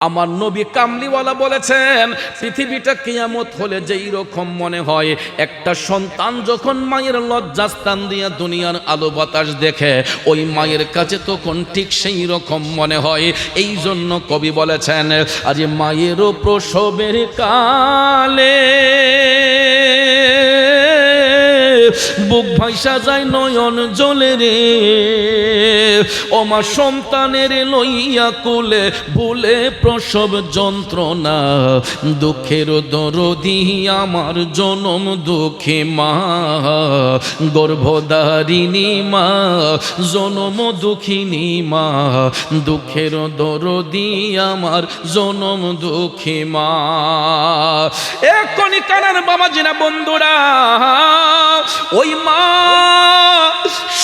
আমার নবী কামলিওয়ালা বলেছেন, পৃথিবীটা কিয়ামত হলে যেই রকম মনে হয় একটা সন্তান যখন মায়ের লজ্জাস্থান দিয়ে দুনিয়ার আলো বাতাস দেখে, ওই মায়ের কাছে তখন ঠিক সেই রকম মনে হয়। এই জন্য কবি বলেছেন, আজ মায়েরও প্রসবের কালে বুক ভাইসা যায় নয়ন জলে রে, ওমা সন্তানের লইয়া কুলে ভুলে প্রসব যন্ত্রণা, দুঃখের দরদি আমার জনম দুঃখে মা, গর্ভধারিণী মা জনম দুঃখিনী মা, দুঃখের দরদি আমার জনম দুঃখী মা। এখনই কানার বাবাজিরা বন্ধুরা, ওই মা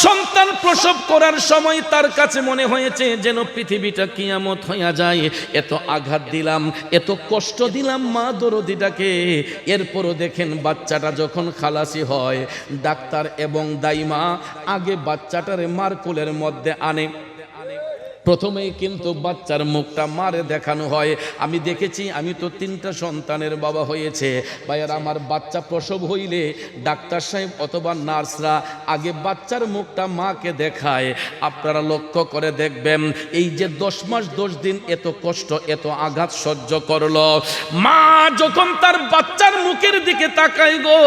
সন্তান প্রসব করার সময় তার কাছে মনে হয়েছে যেন পৃথিবীটা কিয়ামত হইয়া যায়। এত আঘাত দিলাম, এত কষ্ট দিলাম মা দরদিটাকে। এরপরও দেখেন বাচ্চাটা যখন খালাসি হয়, ডাক্তার এবং দাইমা আগে বাচ্চাটারে মার কোলের মধ্যে আনে। প্রথমেই কিন্তু বাচ্চার মুখটা মারে দেখানো হয়। আমি দেখেছি, আমি তো 3টা সন্তানের বাবা হয়েছে ভাইয়ার, আমার বাচ্চা প্রসব হইলে ডাক্তার সাহেব অথবা নার্সরা আগে বাচ্চার মুখটা মাকে দেখায়। আপনারা লক্ষ্য করে দেখবেন, এই যে 10 মাস 10 দিন এত কষ্ট এত আঘাত সহ্য করলো, মা যখন তার বাচ্চার মুখের দিকে তাকায় গো,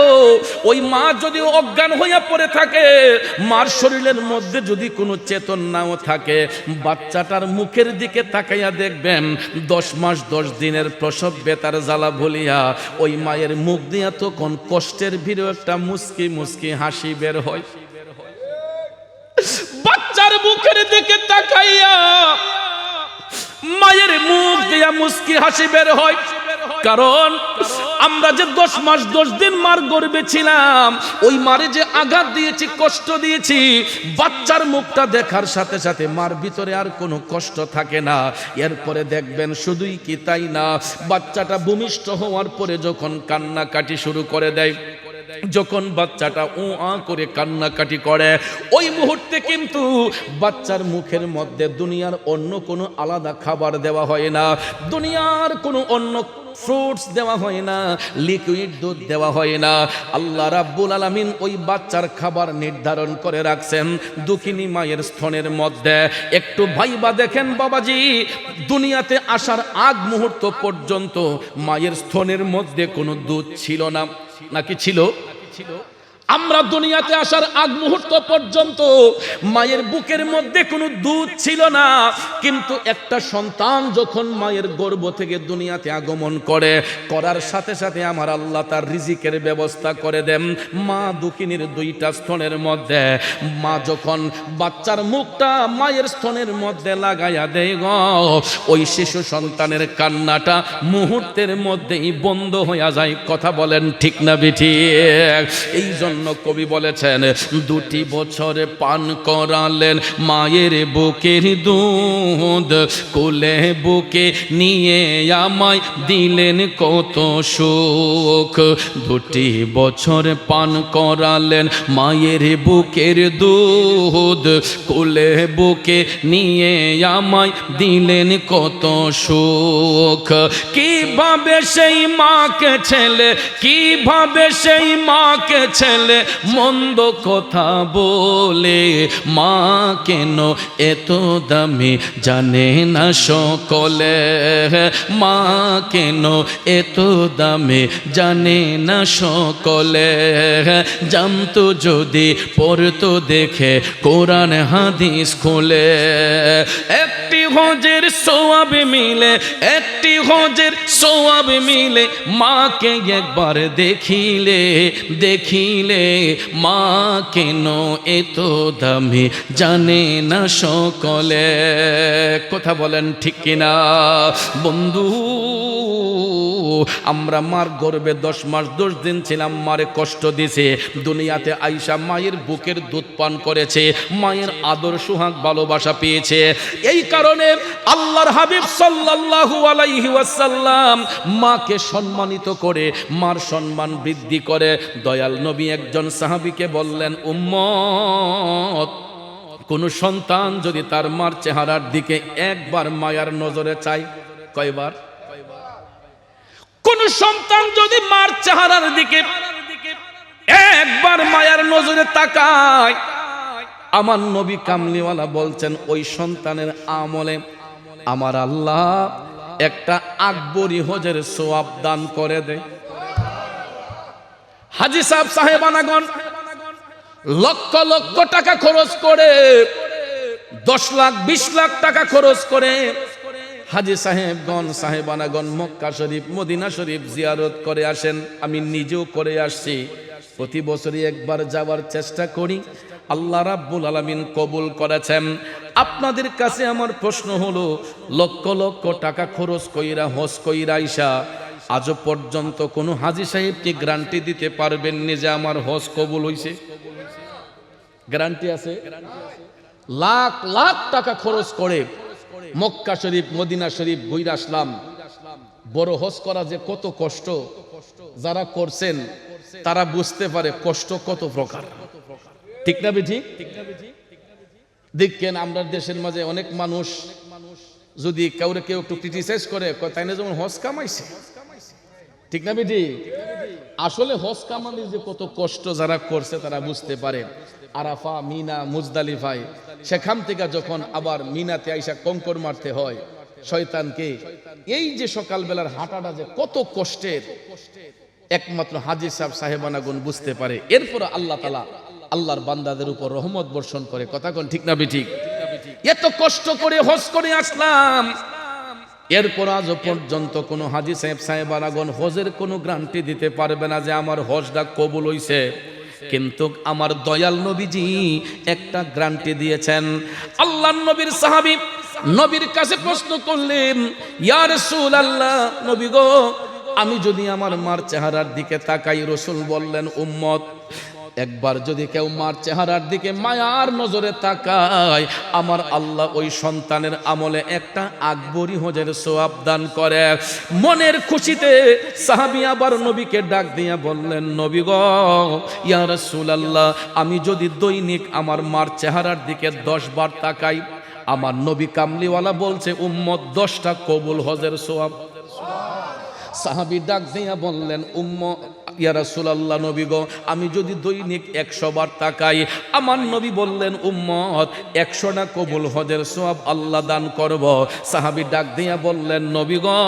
ওই মা যদি অজ্ঞান হইয়া পড়ে থাকে, মার শরীরের মধ্যে যদি কোনো চেতন নাও থাকে, বাচ্চাটার মুখের দিকে তাকাইয়া দেখবেন 10 মাস 10 দিনের প্রসব বেতার জ্বালা ভুলিয়া ওই মায়ের মুখ দিয়া তখন কষ্টের ভিড়ে একটা মুস্কি মুস্কি হাসি বের হয়। বাচ্চার মুখের দিকে তাকাইয়া মায়ের মুখ দিয়া মুস্কি হাসি বের হয়। কারণ আমরা যে 10 মাস 10 দিন মার গর্ভে ছিলাম, ওই মারে যে আঘাত দিয়েছি, কষ্ট দিয়েছি, বাচ্চার মুখটা দেখার সাথে সাথে মার ভিতরে আর কোনো কষ্ট থাকে না। এরপরে দেখবেন শুধুই কি তাই না, বাচ্চাটা ভূমিষ্ঠ হওয়ার পরে যখন কান্নাকাটি শুরু করে দেয়, যখন বাচ্চাটা ও আ করে কান্নাকাটি করে, ওই মুহূর্তে কিন্তু বাচ্চার মুখের মধ্যে দুনিয়ার অন্য কোনো আলাদা খাবার দেওয়া হয় না, দুনিয়ার কোনো অন্য ফ্রুটস দেওয়া হয় না, লিকুইড দুধ দেওয়া হয় না। আল্লাহ রাব্বুল আলামিন ওই বাচ্চার খাবার নির্ধারণ করে রাখছেন দুঃখিনী মায়ের স্তনের মধ্যে। একটু ভাইবা দেখেন বাবাজি, দুনিয়াতে আসার আগ মুহূর্ত পর্যন্ত মায়ের স্তনের মধ্যে কোনো দুধ ছিল না, নাকি ছিল? আমরা দুনিয়াতে আসার আগ মুহূর্ত পর্যন্ত মায়ের বুকের মধ্যে কোনো দুধ ছিল না। কিন্তু একটা সন্তান যখন মায়ের গর্ভ থেকে দুনিয়াতে আগমন করে, করার সাথে সাথে আমার আল্লাহ তার রিজিকের ব্যবস্থা করে দেন মা দুঃখিনীর 2টা স্তনের মধ্যে। মা যখন বাচ্চার মুখটা মায়ের স্তনের মধ্যে লাগাইয়া দেয় গো, ওই শিশু সন্তানের কান্নাটা মুহূর্তের মধ্যেই বন্ধ হইয়া যায়। কথা বলেন ঠিক না বেঠিক? এই জন্য কবি বলেছেন, 2 বছরে পান করালেন মায়ের বুকের দুধ, কোলে বুকে নিয়ে আমায় দিলেন কত সুখ। 2 বছর পান করালেন মায়ের বুকের দুধ, কোলে বুকে নিয়ে আমায় দিলেন কত সুখ। কিভাবে সেই মাকে ছেলে, কিভাবে সেই মাকে ছেলে মন্দ কথা বলে, মা কেন এত দামি জানে না সকলে, মা কেন এত দামি জানে না সকলে। জানতো যদি পড়তো দেখে কোরআন হাদিস খুলে, একটি হজের সওয়াব মিলে, একটি হজের সওয়াব মিলে, মাকে একবার দেখিলে, দেখিলে মা কেন এত দামি জানে না সকলে। কথা বলেন ঠিক কিনা বন্ধু? আমরা মার গর্ভে 10 মাস 10 দিন ছিলাম, মারে কষ্ট দিছে, দুনিয়াতে আইসা মায়ের বুকের দুধ পান করেছে, মায়ের আদর সোহাগ ভালোবাসা পেয়েছে। এই কারণে আল্লাহর হাবিব সাল্লাল্লাহু আলাইহি ওয়াসাল্লাম মাকে সম্মানিত করে, মার সম্মান বৃদ্ধি করে। দয়াল নবী একজন সাহাবীকে বললেন, উম্মত, কোন সন্তান যদি তার মার চেহারার দিকে একবার মায়ার নজরে চায়, কয়বার? কোন সন্তান যদি মার চেহারার দিকে একবার মায়ার নজরে তাকায়, আমার নবী কামলিওয়ালা বলছেন ওই সন্তানের আমলে আমার আল্লাহ একটা আকবরী হজের সওয়াব দান করে দেয়। হাজী সাহেব সাহেবানাগণ লক্ষ লক্ষ টাকা খরচ করে, 10 লাখ 20 লাখ টাকা খরচ করে হাজী সাহেবগণ সাহেবানাগণ মক্কা শরীফ মদিনা শরীফ জিয়ারত করে আসেন। আমি নিজেও করে আসছি, প্রতি বছরই একবার যাওয়ার চেষ্টা করি। আল্লাহ রাব্বুল আলামিন কবুল করেছেন। আপনাদের কাছে আমার প্রশ্ন হলো, লক্ষ লক্ষ টাকা খরচ কইরা হজ কইরা আইসা আজও পর্যন্ত কোনো হাজী সাহেব কি গ্যারান্টি দিতে পারবেননি যে আমার হজ কবুল হইছে? গ্যারান্টি আছে? লাখ লাখ টাকা খরচ করে মক্কা শরীফ মদিনা শরীফ ঘুরে আসলাম। বড় হজ করা যে কত কষ্ট, যারা করছেন তারা বুঝতে পারে কষ্ট কত প্রকার। ঠিক না বেঠিক? দেখেন আমরা দেশের মাঝে অনেক মানুষ যদি কাউরে কেউ একটু ক্রিটিসাইজ করে, তাই না যেমন হজ কামাইছে। ঠিক না বেটি? আসলে হজ কামানোর যে কত কষ্ট যারা করছে তারা বুঝতে পারে। আরাফা, মিনা, মুজদালিফায় সেখান থেকে যখন আবার মিনাতে আইসা কঙ্কর মারতে হয় শয়তানকে, এই যে সকালবেলার হাঁটাটা যে কত কষ্টের, একমাত্র হাজী সাহেব সাহেবানাগণ বুঝতে পারে। এরপর আল্লাহ তাআলা আল্লাহর বান্দাদের উপর রহমত বর্ষণ করে। কথা কোন ঠিক না বেঠিক? এত কষ্ট করে হজ করে আসলাম, এরপর আজ পর্যন্ত কোনো হাজী সাহেব সাহেবানাগণ হজের কোনো গ্যারান্টি দিতে পারবে না যে আমার হজটা কবুল হইছে। কিন্তু আমার দয়াল নবীজি একটা গ্যারান্টি দিয়েছেন। আল্লাহর নবীর সাহাবী নবীর কাছে প্রশ্ন করলেন, ইয়া রাসূলুল্লাহ, নবী গো, আমি যদি আমার মার চেহারার দিকে তাকাই, রাসূল বললেন, উম্মত একবার যদি কেউ মার চেহারার দিকে মায়ার নজরে তাকায়, আমার আল্লাহ ওই সন্তানের আমলে একটা আকবরী হজের সওয়াব দান করে। মনের খুশিতে সাহাবী আবার নবীকে ডাক দিয়া বললেন, নবী গো, ইয়া রাসূলুল্লাহ, আমি যদি দৈনিক আমার মার চেহারার দিকে 10 বার তাকাই, আমার নবী কামলিওয়ালা বলছে উম্মত 10টা কবুল হজের সওয়াব। সাহাবী ডাক দিয়া বললেন, ইয়া রাসূলুল্লাহ, নবী গো, আমি যদি দৈনিক 100 বার তাকাই, আমার নবী বললেন উম্মত 100টা কবুল হজের সওয়াব আল্লাহ দান করব। সাহাবী ডাক দিয়া বললেন, নবী গো,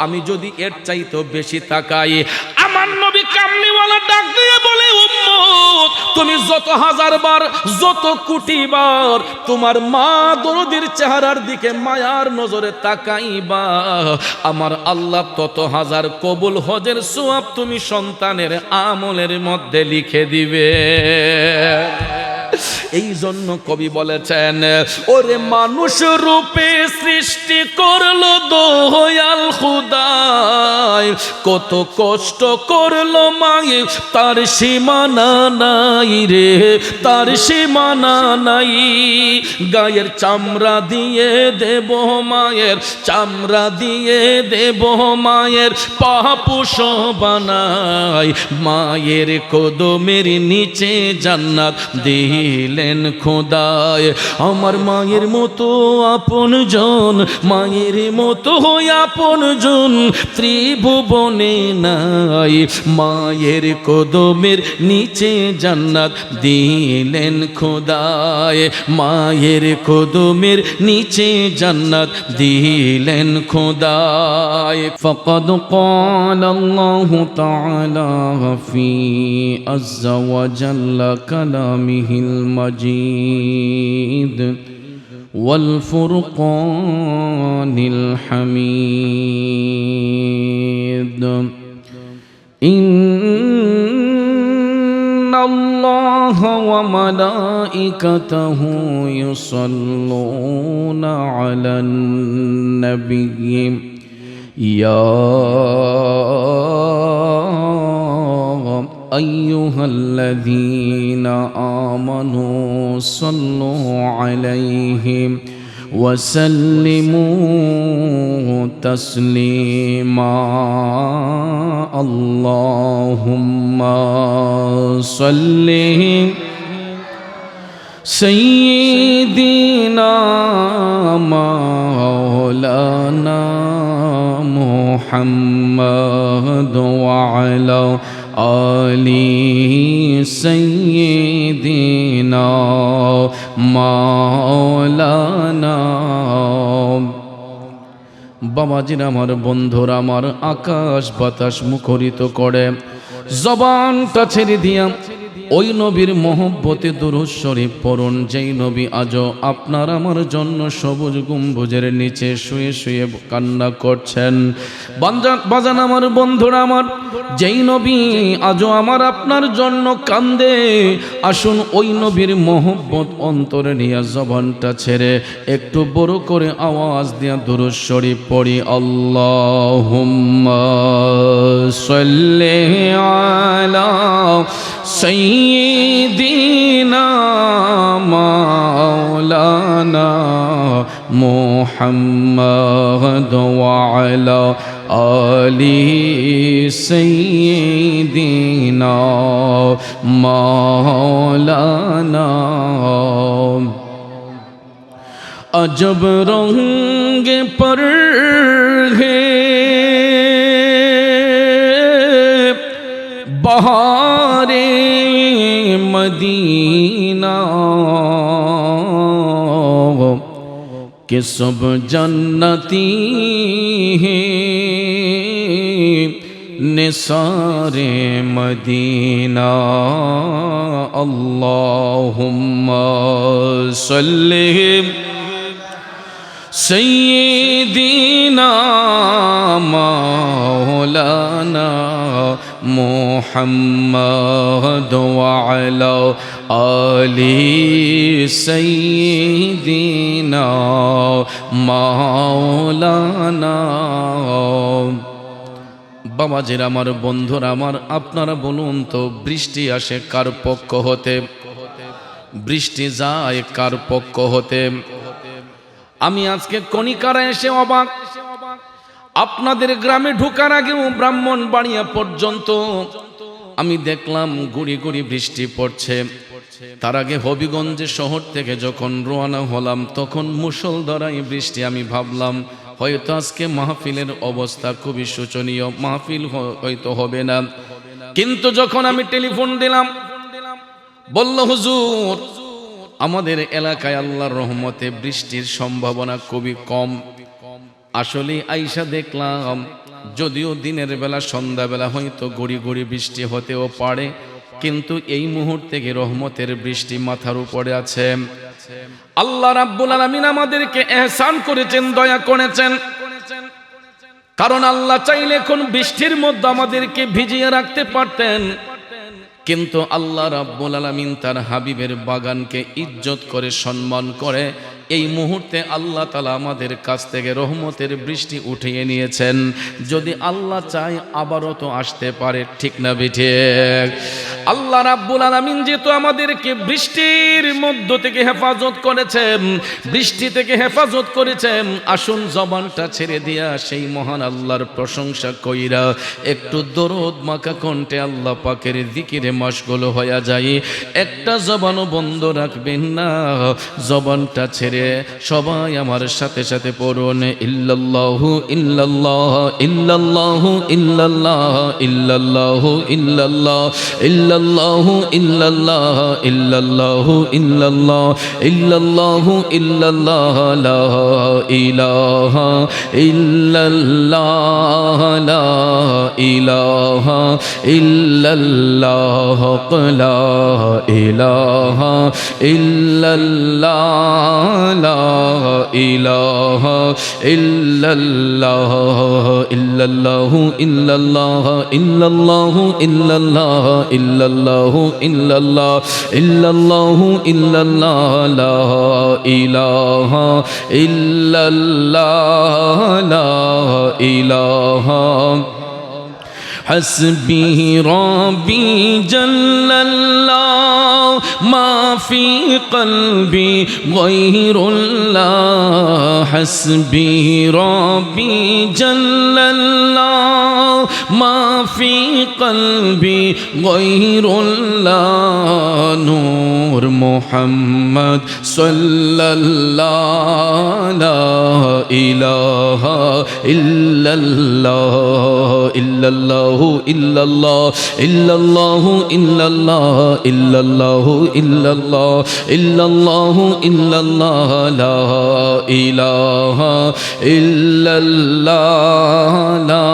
আমি যদি এর চাইতে বেশি তাকাই, আমার নবী কামলিওয়ালা ডাক দিয়া বলে, উম্মত তুমি যত হাজার বার যত কোটি বার তোমার মা দরদির চেহারার দিকে মায়ার নজরে তাকাইবা, আমার আল্লাহ তত হাজার কবুল হজের সওয়াব তুমি সন্তানের আমলের মধ্যে লিখে দিবে। এই জন্য কবি বলেছেন, ওরে মানুষ রূপে সৃষ্টি করলো দয়াল খুদাই, কত কষ্ট করলো মায়ে তার সীমানা নাই রে, তার সীমানা নাই। গায়ের চামড়া দিয়ে দেব মায়ের, চামড়া দিয়ে দেব মায়ের পাপুষ বানাই, মায়ের কদমের নিচে জান্নাত দিলেন খোদায়। আমার মায়ের মতো আপনজন, মায়ের মতো আপনজন ত্রিভুবনে নাই, মায়ের কদমের নিচে জান্নাত দিলেন খোদায়, মায়ের কদমের নিচে জান্নাত দিলেন খোদায়। ফাকাদ ক্বালা আল্লাহু তাআলা ফি আযযা ওয়া জাল্লা কালামিহিল المجيد والفرقان الحميد إن الله وملائكته يصلون على النبي يا أيها الذين آمنوا صلوا عليه وسلموا تسليما اللهم صل سيدنا مولانا محمد وعلى آل سيدنا مولانا বাবাজিরা আমার বন্ধুরা আমার আকাশ বাতাস মুখরিত করে জবানটা ছেড়ে দিয়া ওই নবীর মহব্বতে দুরূদ শরীফ পড়ুন যেই নবী আজও আপনার আমার জন্য সবুজ গম্বুজের নিচে শুয়ে শুয়ে কান্না করছেন। বাজান আমার বন্ধুরা আমার, যেই নবী আজও আমার আপনার জন্য কান্দে, আসুন ওই নবীর মহব্বত অন্তরে নিয়ে জবানটা ছেড়ে একটু বড় করে আওয়াজ দিয়া দুরূদ শরীফ পড়ি। আল্লাহুম্মা সাল্লি আলা সাইয়্যিদিনা মাওলানা মুহাম্মদ ওয়া আলা আলি সাইয়্যিদিনা মাওলানা। अजब रंग पर है बहारे मदीना के सब जन्नती हैं निसारे मदीना। अल्लाहुम्मा सल्ली सय्यिदीना मौलाना मुहम्मद व अला आलि सय्यिदीना मौलाना। বাবাজিরা আমার বন্ধুরা আমার, আপনারা বলুন তো বৃষ্টি আসে কার পক্ষ হতে? বৃষ্টি যায় কার পক্ষ হতে? আমি আজকে কণিকারা এসে অবাক, আপনাদের গ্রামে ঢোকার আগেও ব্রাহ্মণবাড়িয়া পর্যন্ত আমি দেখলাম গুড়ি গুড়ি বৃষ্টি পড়ছে। তার আগে হবিগঞ্জে শহর থেকে যখন রওনা হলাম তখন মুষলধারায় বৃষ্টি। আমি ভাবলাম হয়তো আজকে মাহফিলের অবস্থা খুবই শোচনীয়, মাহফিল হয়তো হবে না। কিন্তু যখন আমি টেলিফোন দিলাম, বলল হুজুর আমাদের এলাকায় আল্লাহর রহমতে বৃষ্টির সম্ভাবনা খুবই কম। আসলে আইসা দেখলাম যদিও দিনের বেলা সন্ধ্যাবেলা হয়তো গড়ি গড়ি বৃষ্টি হতেও পারে, কিন্তু এই মুহূর্তে রহমতের বৃষ্টি মাথার উপরে আছে। আল্লাহ রাব্বুল আলামিন আমাদেরকে ইহসান করেছেন, দয়া করেছেন। কারণ আল্লাহ চাইলে এখন বৃষ্টির মধ্যে আমাদেরকে ভিজিয়ে রাখতে পারতেন, কিন্তু আল্লাহ রাব্বুল আলামিন তার হাবিবের বাগানকে ইজ্জত করে সম্মান করে এই মুহূর্তে আল্লাহ তাআলা আমাদের কাছ থেকে রহমতের বৃষ্টি উঠিয়ে নিয়েছেন। যদি আল্লাহ চায় আবারও তো আসতে পারে, ঠিক না ঠিক? আল্লাহ রাব্বুল আলামিন যেহেতু আমাদেরকে বৃষ্টির মধ্য থেকে হেফাজত করেছেন, বৃষ্টি থেকে হেফাজত করেছেন, আসুন জবানটা ছেড়ে দিয়া সেই মহান আল্লাহর প্রশংসা কইরা একটু দরুদ মাখা কণ্ঠে আল্লাহ পাকের জিকিরে মশগুল হয়ে যায়। একটা জবানও বন্ধ রাখবেন না, জবানটা ছেড়ে সবাই আমার সাথে সাথে পড়ুন ইল্লাল্লাহু ইল্লাল্লাহ ইল্লাল্লাহু ইল্লাল্লাহ ইল্লাল্লাহু ইল্লাল্লাহ ইল্লাল্লাহু ইল্লাল্লাহ ইল্লাল্লাহু ইল্লাল্লাহ ইল্লাল্লাহু ইল্লাল্লাহ লা ইলাহা ইল্লাল্লাহ লা ইলাহা ইল্লাল্লাহ লা ইলাহা ইল্লাল্লাহ লা ইলাহা ইল্লাল্লাহ ইল্লাল্লাহু ইল্লাল্লাহ ইল্লাল্লাহু ইল্লাল্লাহ ইল্লাল্লাহু ইল্লাল্লাহ ইল্লাল্লাহু ইল্লাল্লাহ লা ইলাহা ইল্লাল্লাহ লা ইলাহা حسبي ربي جل الله ما في قلبي غير الله حسبي ربي جل الله মা ফি কলবি গায়রুল্লাহ নূর মুহাম্মদ সাল্লাল্লাহু লা ইলাহা ইল্লাল্লাহ ইল্লাল্লাহু ইল্লাল্লাহ ইল্লাল্লাহু ইল্লাল্লাহ ইল্লাল্লাহু ইল্লাল্লাহ ইল্লাল্লাহু ইল্লাল্লাহ লা ইলাহা ইল্লাল্লাহ লা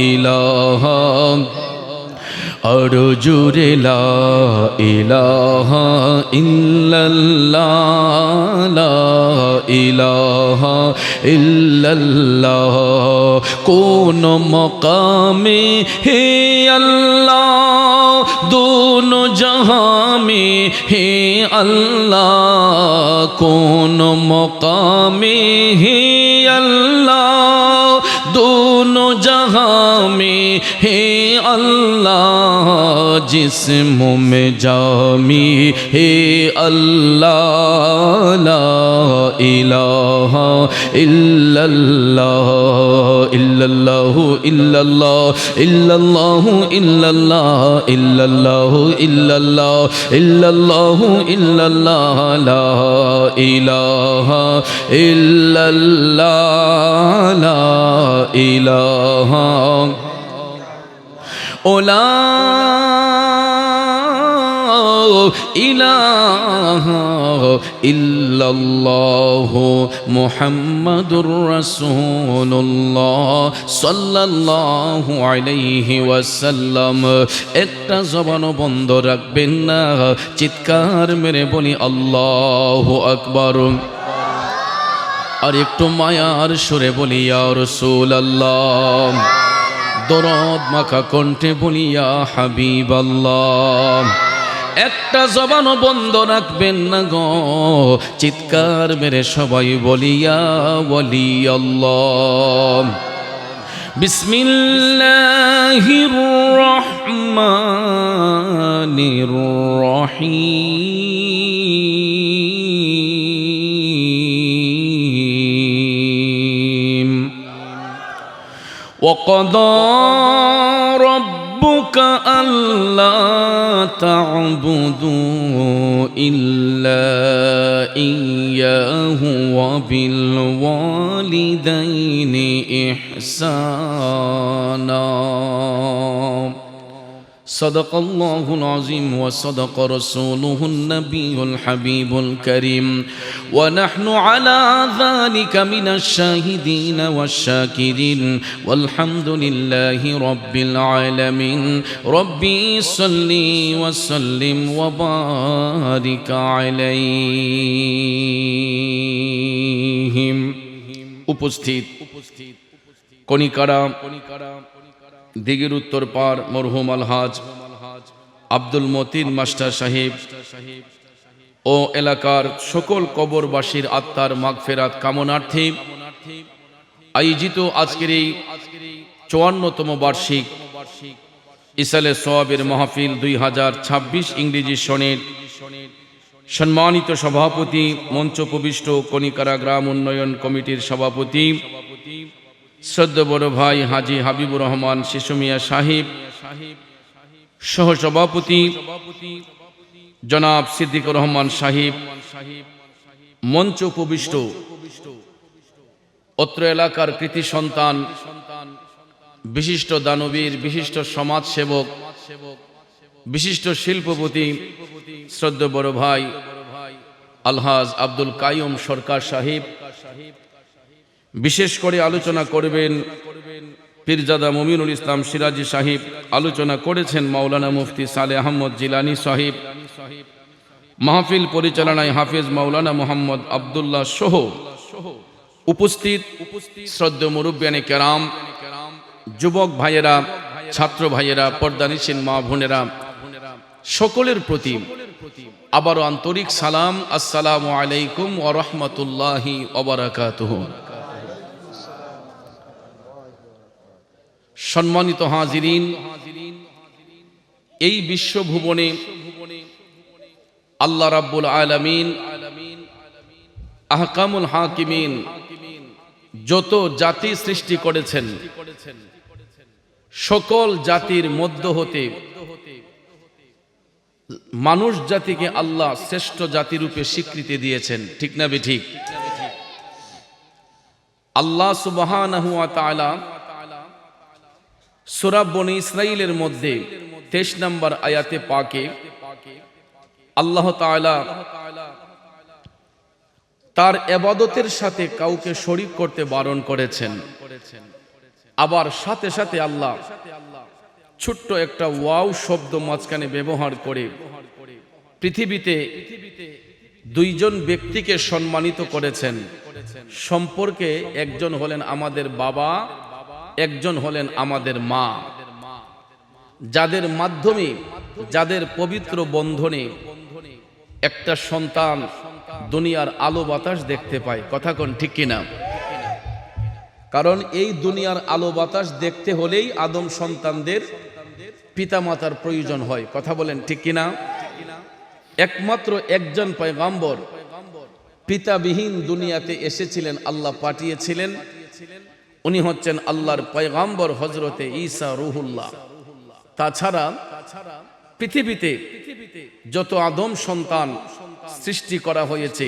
ইলাহা আর জোরে লা ইলাহা ইল্লাল্লাহ লা ইলাহা ইল্লাল্লাহ কোন মকামে হে আল্লাহ দোনো জাহাঁ মে হে আল্লাহ কোন মকামে হে আল্লাহ दोनों जहां में है अल्लाह जिस्म में जामी है अल्लाह ला इलाहा इल्लल्लाह इल्लल्लाहु इल्लल्लाह इल्लल्लाहु इल्लल्लाह इल्लल्लाहु इल्लल्लाह इल्लल्लाहु इल्लल्लाह ला इलाहा इल्लल्लाह ला इलाहा ओला इलाहा इल्लल्लाह मुहम्मदुर रसूलुल्लाह सल्लल्लाहु अलैहि वसल्लम একটা জবানও বন্ধ রাখবেন না চিৎকার মেরে বলি আল্লাহু আকবার আর একটু মায়ার সুরে বলি ইয়া রাসূলুল্লাহ দরদ মাখা কণ্ঠে বলি ইয়া হাবিবাল্লাহ একটা জবানও বন্ধ রাখবেন না গো চিৎকার মেরে সবাই বলি ইয়া ওয়ালি আল্লাহ বিসমিল্লাহির রহমানির রহিম وقضى ربك ألا تعبدوا إلا إياه وبالوالدين إحسانا صدق الله العظيم وصدق رسوله النبي الحبيب الكريم ونحن على ذلك من الشاهدين والشاكرين والحمد لله رب العالمين ربي صل وسلم وبارك عليهم উপস্থিত কনিকারা দিগের উত্তর পার মরহুম আলহাজ আব্দুল মতিন মাস্টার সাহেব ও এলাকার সকল কবরবাসীর আত্মার মাগফিরাত কামনার্থে আয়োজিত আজকের এই ৫৪তম বার্ষিক ইসালে সওয়াবের মাহফিল ২০২৬ ইংরেজি সনের সম্মানিত সভাপতি মঞ্চ উপবিষ্ট কনিকারা গ্রাম উন্নয়ন কমিটির সভাপতি শ্রদ্ধেয় বড় ভাই হাজী হাবিবুর রহমান শিশু মিয়া সাহেব সহসভাপতি জনাব সিদ্দিকুর রহমান সাহেব মঞ্চ উপবিষ্ট অত্র এলাকার কৃতি সন্তান বিশিষ্ট দানবীর বিশিষ্ট সমাজ সেবক বিশিষ্ট শিল্পপতি শ্রদ্ধেয় বড় ভাই আলহাজ আব্দুল কাইয়ুম সরকার সাহেব বিশেষ করে আলোচনা করবেন পীরজাদা মুমিনুল ইসলাম সিরাজি সাহেব আলোচনা করেছেন মাওলানা মুফতি সালেহ আহমদ জিলানী সাহেব মাহফিল পরিচালনায় হাফেজ মাওলানা মোহাম্মদ আব্দুল্লাহ সহ উপস্থিত শ্রদ্ধেয় মুরব্বিয়ানে কেরাম যুবক ভাইয়েরা ছাত্র ভাইয়েরা পর্দানিসীন মা বোনেরা সকলের প্রতি আবারও আন্তরিক সালাম আসসালামু আলাইকুম ওয়া রাহমাতুল্লাহি ওয়া বারাকাতুহু সম্মানিত হাজিরিন এই বিশ্বভুবনে আল্লাহ রাব্বুল আলামিন আহকামুল হাকিমিন যত জাতি সৃষ্টি করেছেন সকল জাতির মধ্য হতে মানুষ জাতিকে আল্লাহ শ্রেষ্ঠ জাতিরূপে স্বীকৃতি দিয়েছেন, ঠিক না বেঠিক? আল্লাহ সুবহানাহু ওয়া তাআলা সূরা বনী ইসরাঈলের মধ্যে 23 নম্বর আয়াতে পাকে আল্লাহ তাআলা তার ইবাদতের সাথে কাউকে শরীক করতে বারণ করেছেন। আবার সাথে সাথে আল্লাহ ছোট্ট একটা ওয়াও শব্দ মাঝখানে ব্যবহার করে পৃথিবীতে দুইজন ব্যক্তিকে সম্মানিত করেছেন। সম্পর্কে একজন হলেন আমাদের বাবা, একজন হলেন আমাদের মা, যাদের মাধ্যমে, যাদের পবিত্র বন্ধনে একটা সন্তান দুনিয়ার আলো বাতাস দেখতে পায়। কথা কোন ঠিক কিনা? কারণ এই দুনিয়ার আলো বাতাস দেখতে হলেই আদম সন্তানদের পিতামাতার প্রয়োজন হয়। কথা বলেন ঠিক কিনা? একমাত্র একজন পয়গম্বর পিতাবিহীন দুনিয়াতে এসেছিলেন, আল্লাহ পাঠিয়েছিলেন। উনি হচ্ছেন আল্লাহর পয়গম্বর হযরতে ঈসা রূহুল্লাহ। তাছাড়া পৃথিবীতে যত আদম সন্তান সৃষ্টি করা হয়েছে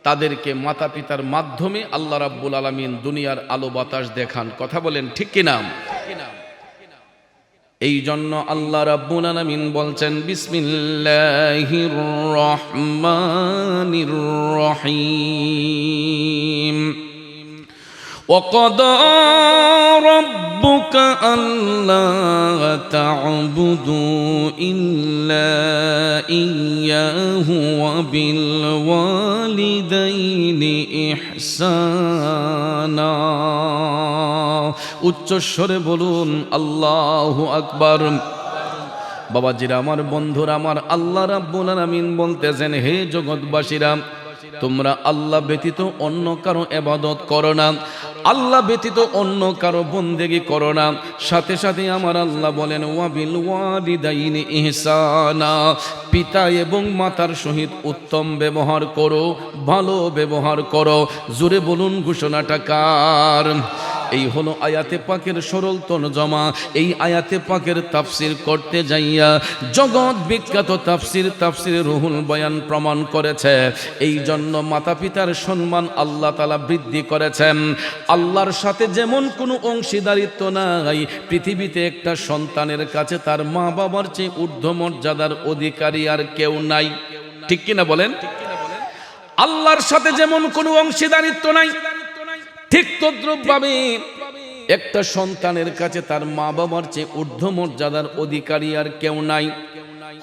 তাদেরকে মাতা পিতার মাধ্যমে আল্লাহ রাব্বুল আলামিন দুনিয়ার আলো বাতাস দেখান। কথা বলেন ঠিক কিনা? এই জন্য আল্লাহ রাব্বুল আলামিন বলছেন বিসমিল্লাহির রহমানির রহিম وَقَضَى رَبُّكَ أَلَّا تَعْبُدُوا إِلَّا إِيَّاهُ وَبِالْوَالِدَيْنِ إِحْسَانًا। উচ্চস্বরে বলুন আল্লাহু আকবার। বাবাজিরা আমার, বন্ধুরা আমার, আল্লাহ রাব্বুল আলামিন বলতেছেন, হে জগৎবাসীরা, তোমরা আল্লাহ ব্যতীত অন্য কারো ইবাদত করো না, আল্লাহ ব্যতীত অন্য কারো বন্দেগী করো না। সাথে সাথে আমার আল্লাহ বলেন ওয়াবিল ওয়ালিদাইনি ইহসানা, পিতা এবং মাতার সহিত উত্তম ব্যবহার করো, ভালো ব্যবহার করো। জোরে বলুন ঘোষণাটা কার? এই হলো আয়াতে পাকের সরল তরজমা। এই আয়াতে পাকের তাফসির করতে যাইয়া জগৎ বিখ্যাত তাফসির রুহুল বয়ান প্রমাণ করেছে। এই জন্য মাতা পিতার সম্মান আল্লাহ তাআলা বৃদ্ধি করেছেন। আল্লাহর সাথে যেমন কোনো অংশীদারিত্ব নাই, পৃথিবীতে একটা সন্তানের কাছে তার মা বাবার চেয়ে ঊর্ধ্ব মর্যাদার অধিকারী আর কেউ নাই। ঠিক কিনা বলেন? আল্লাহর সাথে যেমন কোনো অংশীদারিত্ব নাই, ঠিক তদ্রূপভাবে একটা সন্তানের কাছে তার মা বাবার চেয়ে ঊর্ধ্ব মর্যাদার অধিকারী আর কেউ নাই।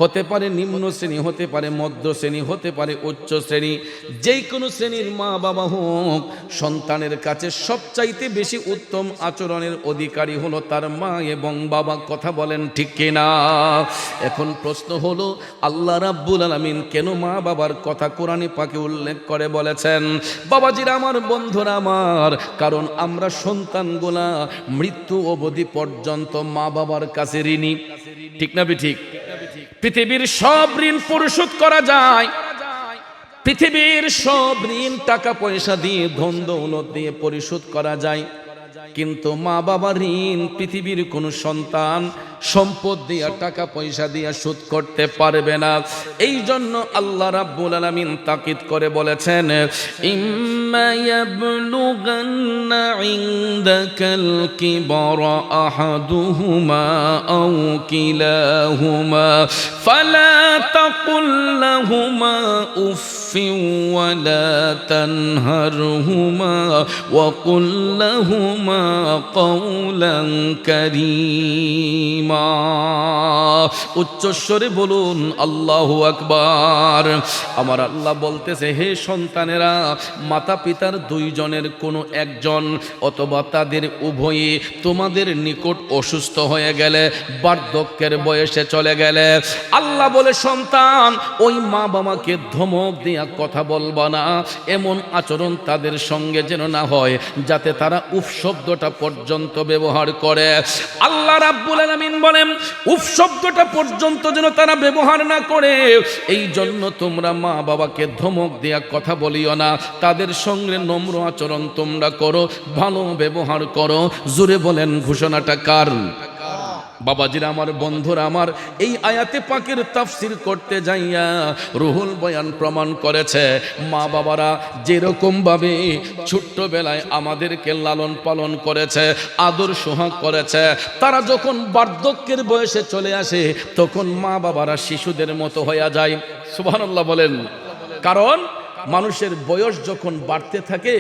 হতে পারে নিম্ন শ্রেণী, হতে পারে মধ্য শ্রেণী, হতে পারে উচ্চ শ্রেণী, যেই কোনো শ্রেণীর মা বাবা হোক, সন্তানের কাছে সবচাইতে বেশি উত্তম আচরণের অধিকারী হলো তার মা এবং বাবা। কথা বলেন ঠিক কিনা? এখন প্রশ্ন হলো, আল্লাহ রাব্বুল আলামিন কেন মা বাবার কথা কোরআনে পাকে উল্লেখ করে বলেছেন? বাবাজিরা আমার, বন্ধুরা আমার, কারণ আমরা সন্তানগুলা মৃত্যু অবধি পর্যন্ত মা বাবার কাছে ঋণী। ঠিক না ঠিক? পৃথিবীর সব ঋণ পরিশোধ করা যায়, পৃথিবীর সব ঋণ টাকা পয়সা দিয়ে, ধন দৌলত দিয়ে পরিশোধ করা যায়, কিন্তু মা বাবার ঋণ পৃথিবীর কোনো সন্তান সম্পদ দিয়া, টাকা পয়সা দিয়া শোধ করতে পারবে না। এই জন্য আল্লাহ রাব্বুল আলামিন তাকিদ করে বলেছেন, ইম্মা ইয়াবলুগান্না ইনদাকাল কিবরা আহাদুহুমা আও কিলাহুমা ফালা তাকুল লাহুমা উফফিন ওয়ালা তানহারহুমা ওয়া কুল লাহুমা কাওলান কারীমা। উচ্চস্বরে বলুন আল্লাহু আকবার। আমার আল্লাহ বলতেছে, হে সন্তানেরা, মাতা পিতার দুইজনের কোনো একজন অথবা তাদের উভয়ে তোমাদের নিকট অসুস্থ হয়ে গেলে, বার্ধক্যের বয়সে চলে গেলে, আল্লাহ বলে সন্তান ওই মা বাবাকে ধমক দিয়ে দেয়া কথা বলবা না, এমন আচরণ তাদের সঙ্গে যেন না হয় যাতে তারা উফ শব্দটা পর্যন্ত ব্যবহার করে। আল্লাহ রাব্বুল আলামিন বলেন উফ শব্দটা পর্যন্ত যেন তারা ব্যবহার না করে, এই জন্য তোমরা মা বাবাকে ধমক দেয়া কথা বলিও না, তাদের সঙ্গে নম্র আচরণ তোমরা করো, ভালো ব্যবহার করো। জোরে বলেন ঘোষণাটা কার? বাবাজিরা আমার, বন্ধুরা আমার, এই আয়াতে পাকের তাফসীর করতে যাইয়া রুহুল বয়ান প্রমাণ করেছে মা বাবারা যেরকম ভাবে ছোট্টবেলায় আমাদেরকে লালন পালন করেছে, আদর সোহাগ করেছে, তারা যখন বার্ধক্যের বয়সে চলে আসে তখন মা বাবারা শিশুদের মতো হয়ে যায়। সুবহানাল্লাহ বলেন। কারণ মানুষের বয়স যখন বাড়তে থাকে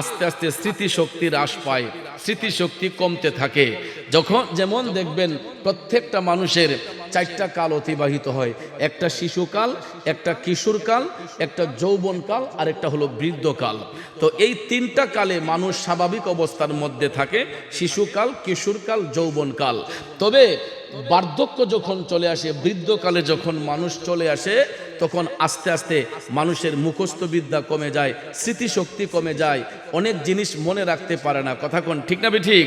আস্তে আস্তে স্মৃতিশক্তি হ্রাস পায়, স্মৃতিশক্তি কমতে থাকে। যখন যেমন দেখবেন প্রত্যেকটা মানুষের 4টা কাল অতিবাহিত হয়, একটা শিশুকাল, একটা কিশোরকাল, একটা যৌবনকাল, আর একটা হলো বৃদ্ধকাল। তো এই 3টা কালে মানুষ স্বাভাবিক অবস্থার মধ্যে থাকে, শিশুকাল, কিশোরকাল, যৌবনকাল। তবে বার্ধক্য যখন চলে আসে, বৃদ্ধকালে যখন মানুষ চলে আসে তখন আস্তে আস্তে মানুষের মুখস্থ বিদ্যা কমে যায়, স্মৃতিশক্তি কমে যায়, অনেক জিনিস মনে রাখতে পারে না। কথা কোন ঠিক না ঠিক?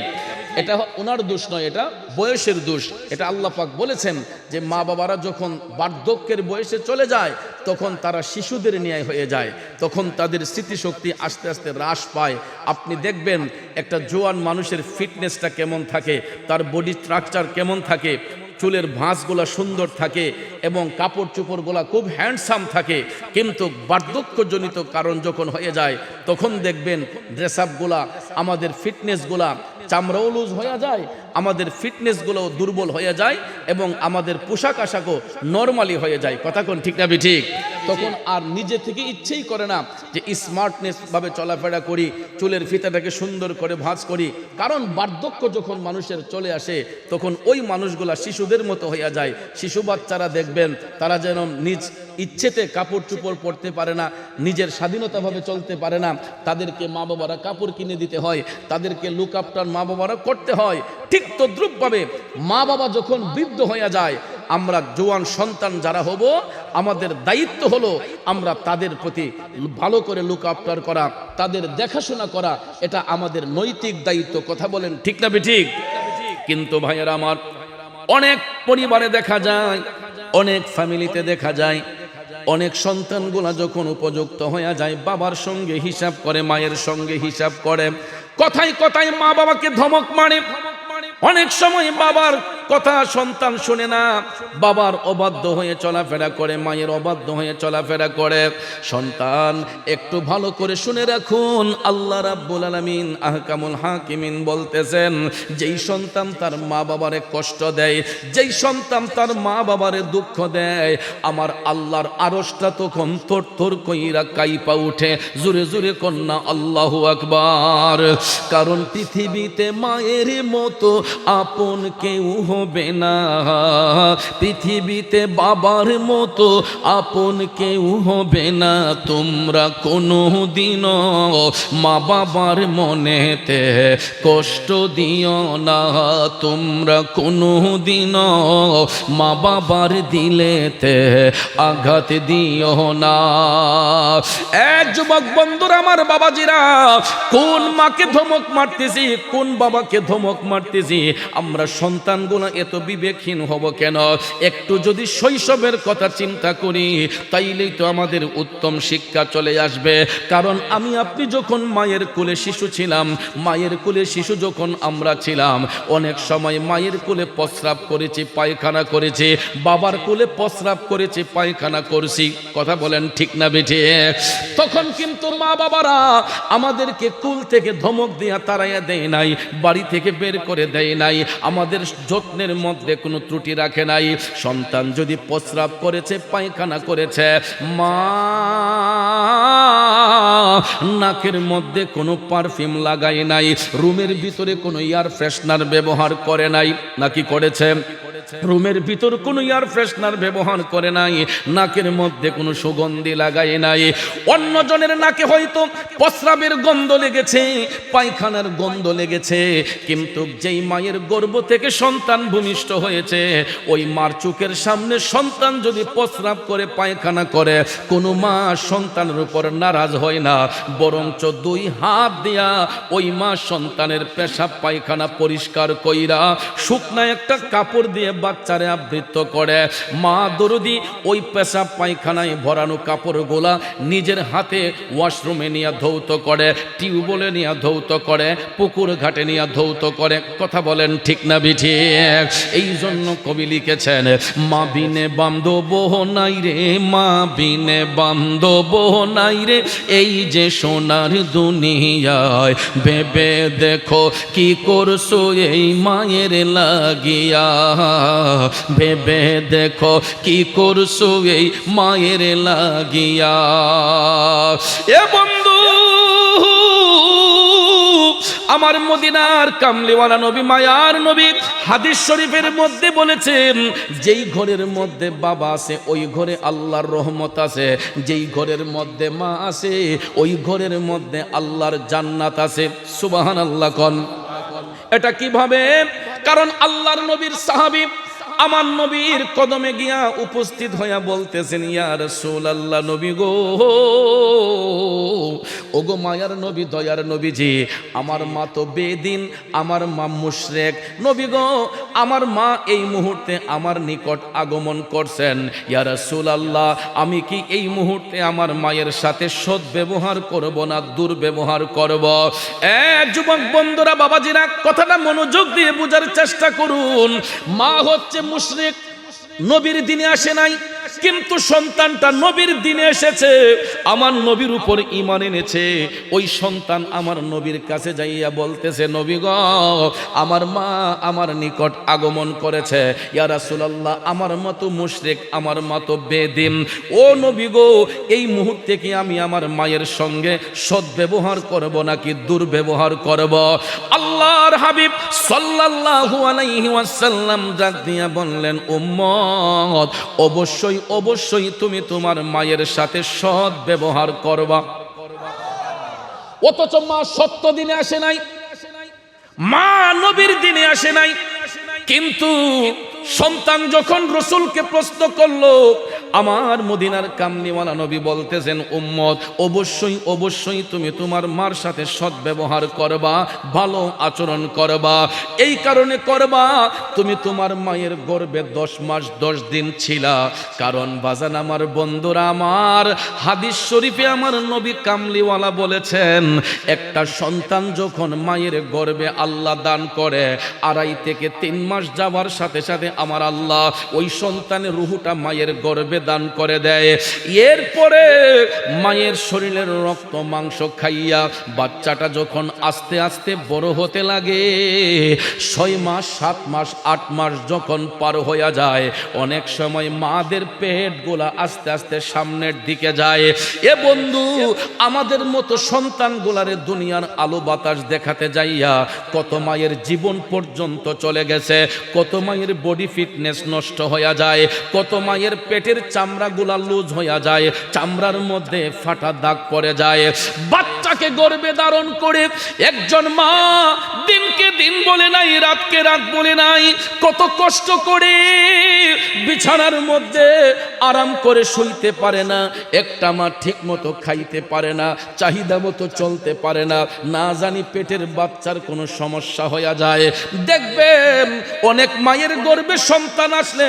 এটা ওনার দোষ নয়, এটা বয়সের দোষ। এটা আল্লাহ পাক বলেছেন যে মা বাবারা যখন বার্ধক্যের বয়সে চলে যায় তখন তারা শিশুদের ন্যায় হয়ে যায়, তখন তাদের স্মৃতিশক্তি আস্তে আস্তে হ্রাস পায়। আপনি দেখবেন একটা জোয়ান মানুষের ফিটনেসটা কেমন থাকে, তার বডি স্ট্রাকচার কেমন থাকে, চুলের ভাঁজগুলা সুন্দর থাকে এবং কাপড় চোপড়গুলা খুব হ্যান্ডসাম থাকে। কিন্তু বার্ধক্যজনিত কারণ যখন হয়ে যায় তখন দেখবেন ড্রেস আপগুলা, আমাদের ফিটনেসগুলা, চামড়াও লুজ হয়ে যায়, আমাদের ফিটনেসগুলো দুর্বল হয়ে যায় এবং আমাদের পোশাক আশাকও নর্মালি হয়ে যায়। কথা কোন ঠিক না ঠিক? তখন আর নিজে থেকে ইচ্ছেই করে না যে স্মার্টনেস ভাবে চলাফেরা করি, চুলের ফিতাটাকে সুন্দর করে ভাঁজ করি। কারণ বার্ধক্য যখন মানুষের চলে আসে তখন ওই মানুষগুলা শিশুদের মতো হয়ে যায়। শিশু বাচ্চারা দেখবেন তারা যেন নিজ ইচ্ছেতে কাপড় চোপড় পরতে পারে না, নিজের স্বাধীনতাভাবে চলতে পারে না, তাদেরকে মা বাবারা কাপড় কিনে দিতে হয়, তাদেরকে লুক আফটার মা বাবারা করতে হয়। ঠিক তদ্রূপভাবে মা বাবা যখন বৃদ্ধ হয়ে যায়, আমরা জোয়ান সন্তান যারা হব আমাদের দায়িত্ব হলো আমরা তাদের প্রতি ভালো করে লুক আফটার করা, তাদের দেখাশোনা করা, এটা আমাদের নৈতিক দায়িত্ব। কথা বলেন ঠিক না ঠিক? কিন্তু ভাইয়েরা আমার, অনেক পরিবারে দেখা যায়, অনেক ফ্যামিলিতে দেখা যায়, অনেক সন্তানগুলা যখন উপযুক্ত হয়ে যায় বাবার সঙ্গে হিসাব করে, মায়ের সঙ্গে হিসাব করে, কথায় কথায় মা বাবাকে ধমক মারে। অনেক সময় বাবার কথা সন্তান শুনে না, বাবার অবাধ্য হয়ে চলাফেরা করে, মায়ের অবাধ্য হয়ে চলাফেরা করে। সন্তান একটু ভালো করে শুনে রাখুন, আল্লাহ রাব্বুল আলামিন আহকামুল হাকিমিন বলতেছেন, যেই সন্তান তার মা বাবারে কষ্ট দেয়, যেই সন্তান তার মা বাবারে দুঃখ দেয়, আমার আল্লাহর আরশটা তখন থরথর কইরা কাইপা উঠে। জোরে জোরে কন্যা আল্লাহু আকবার। কারণ পৃথিবীতে মায়ের মতো আপন কেউ হবে না, পৃথিবীতে বাবার মতো আপন কেউ হবে না। তোমরা কোনো দিনও মা বাবার মনেতে কষ্ট দিও না, তোমরা কোনো দিনও মা বাবার দিলেতে আঘাত দিও না। এক যুবক বন্ধুরা আমার, বাবাজিরা, কোন মাকে ধমক মারতেছি, কোন বাবাকে ধমক মারতেছি? আমরা সন্তানগুলো এত বিবেকহীন হব কেন? একটু যদি শৈশবের কথা চিন্তা করি তাইলেই তো আমাদের উত্তম শিক্ষা চলে আসবে। কারণ আমি আপনি যখন মায়ের কোলে শিশু ছিলাম, মায়ের কোলে শিশু যখন আমরা ছিলাম, অনেক সময় মায়ের কোলে প্রস্রাব করেছি, পায়খানা করেছি, বাবার কোলে প্রস্রাব করেছি, পায়খানা করছি। কথা বলেন ঠিক না বেঠে? তখন কিন্তু মা বাবারা আমাদেরকে কুল থেকে ধমক দিয়া তাড়াইয়া দেয় নাই, বাড়ি থেকে বের করে দেয় নাই, আমাদের যত্নের মধ্যে কোনো ত্রুটি রাখে নাই। সন্তান যদি প্রস্রাব করেছে, পায়খানা করেছে, মা নাকের মধ্যে কোনো পারফিউম লাগায় নাই, রুমের ভিতরে কোনো এয়ার ফ্রেশনার ব্যবহার করে নাই, নাকি করেছে? রুমের ভিতর কোনো এয়ার ফ্রেশনার ব্যবহার করে নাই, নাকের মধ্যে কোনো সুগন্ধি লাগায় নাই। অন্যজনের নাকে হয়তো প্রস্রাবের গন্ধ লেগেছে, পায়খানার গন্ধ লেগেছে, কিন্তু যেই মায়ের গর্ভ থেকে সন্তান ভূমিষ্ঠ হয়েছে ওই মার চোখের সামনে সন্তান যদি প্রস্রাব করে পায়খানা করে কোনো মা সন্তানের উপর নারাজ হয় না, বরঞ্চ দুই হাত দিয়া ওই মা সন্তানের পেশাব পায়খানা পরিষ্কার কইরা শুকনা একটা কাপড় দিয়ে বাচ্চারে আবৃত করে। মা দরদি ওই পেশাব পায়খানায় ভরানো কাপড়গুলা নিজের হাতে ওয়াশরুমে নিয়ে ধৌত করে, টিউবওয়েলে নিয়ে ধৌত করে, পুকুর ঘাটে নিয়ে ধৌত করে। কথা বলেন ঠিক না বিঠিক? এই জন্য কবি লিখেছেন, মা বিনে বান্ধব নাই রে, মা বিনে বান্ধব নাই রে, এই যে সোনার দুনিয়ায় ভেবে দেখো কি করছো এই মায়ের লাগিয়া, ভেবে দেখো কি করছো এই মায়ের লাগিয়া। এ বন্ধু, আমার মদিনার কামলিওয়ালা নবী, মায়ার নবী হাদিস শরীফের মধ্যে বলেছেন, যেই ঘরের মধ্যে বাবা আছে ওই ঘরে আল্লাহর রহমত আছে, যেই ঘরের মধ্যে মা আছে ওই ঘরের মধ্যে আল্লাহর জান্নাত আছে। সুবহানাল্লাহ কোন। এটা কিভাবে? কারণ আল্লাহর নবীর সাহাবী আমার নবীর কদমে গিয়া উপস্থিত হইয়া বলতেছেন, ইয়া রাসূলুল্লাহ, নবী গো, ওগো মায়ার নবী, দয়ার নবীজি, আমার মা তো বেদিন, আমার মা মুশরিক। নবী গো, আমার মা এই মুহূর্তে আমার নিকট আগমন করছেন। ইয়া রাসূলুল্লাহ, আমি কি এই মুহূর্তে আমার মায়ের সাথে সৎ ব্যবহার করব না দুর্ব্যবহার করব? যুবক বন্ধুরা, বাবাজিরা, কথাটা মনোযোগ দিয়ে বোঝার চেষ্টা করুন। মা হচ্ছে মুশরিক, নবীর দিনে আসে নাই, কিন্তু সন্তানটা নবীর দিনে এসেছে, আমার নবীর উপর ঈমান এনেছে। ওই সন্তান আমার নবীর কাছে যাইয়া বলতেছে, নবী গো, আমার মা আমার নিকট আগমন করেছে। ইয়া রাসূলুল্লাহ, আমার মতো মুশরিক, আমার মতো বেদিন। ও নবী গো, এই মুহূর্তে কি আমি আমার মায়ের সঙ্গে সদ্ব্যবহার করব নাকি দুর্ব্যবহার করব? আল্লাহর হাবিব সাল্লাল্লাহু আলাইহি ওয়াসাল্লাম ডাক দিয়া বললেন, উম্মত, অবশ্যই অবশ্যই তুমি তোমার মায়ের সাথে সৎ ব্যবহার করবা। অথচ মা সত্য দিনে আসে নাই, মা নবীর দিনে আসে নাই, কিন্তু সন্তান যখন রাসূলকে প্রশ্ন করলো, আমার মদিনার কামলিওয়ালা নবী বলতেছেন, উম্মত, অবশ্যই অবশ্যই তুমি তোমার মার সাথে সৎ ব্যবহার করবা, ভালো আচরণ করবা। এই কারণে করবা, তুমি তোমার মায়ের গর্ভে 10 মাস 10 দিন ছিলা। কারণ বাজান আমার বন্ধুরা, আমার হাদিস শরীফে আমার নবী কামলিওয়ালা বলেছেন, একটা সন্তান যখন মায়ের গর্ভে আল্লাহ দান করে, 2.5 থেকে 3 মাস যাওয়ার সাথে সাথে আমার আল্লাহ ওই সন্তানের রূহটা মায়ের গর্ভে দান করে দেয়। এরপরে মায়ের শরীরের রক্ত মাংস খাইয়া বাচ্চাটা যখন আস্তে আস্তে বড় হতে লাগে, 6 মাস 7 মাস 8 মাস যখন পার হয়ে যায়, অনেক সময় মাদের পেটগুলা আস্তে আস্তে সামনের দিকে যায়। এ বন্ধু, আমাদের মতো সন্তানগুলারে দুনিয়ার আলো বাতাস দেখাতে যাইয়া কত মায়ের জীবন পর্যন্ত চলে গেছে, কত মায়ের বডি ফিটনেস নষ্ট হয়ে যায়, কত মায়ের পেটের চামড়াগুলা লুজ হয়ে যায়, চামড়ার মধ্যে ফাটা দাগ পড়ে যায়। বাচ্চাকে গর্ভে ধারণ করে একজন মা দিনকে দিন বলে নাই, রাতকে রাত বলে নাই, কত কষ্ট করে বিছানার মধ্যে আরাম করে শুইতে পারে না, একটা মা ঠিক মতো খাইতে পারে না, চাহিদা মতো চলতে পারে না, না জানি পেটের বাচ্চার কোনো সমস্যা হয়ে যায়। দেখবেন অনেক মায়ের গর্ভে সন্তান আসলে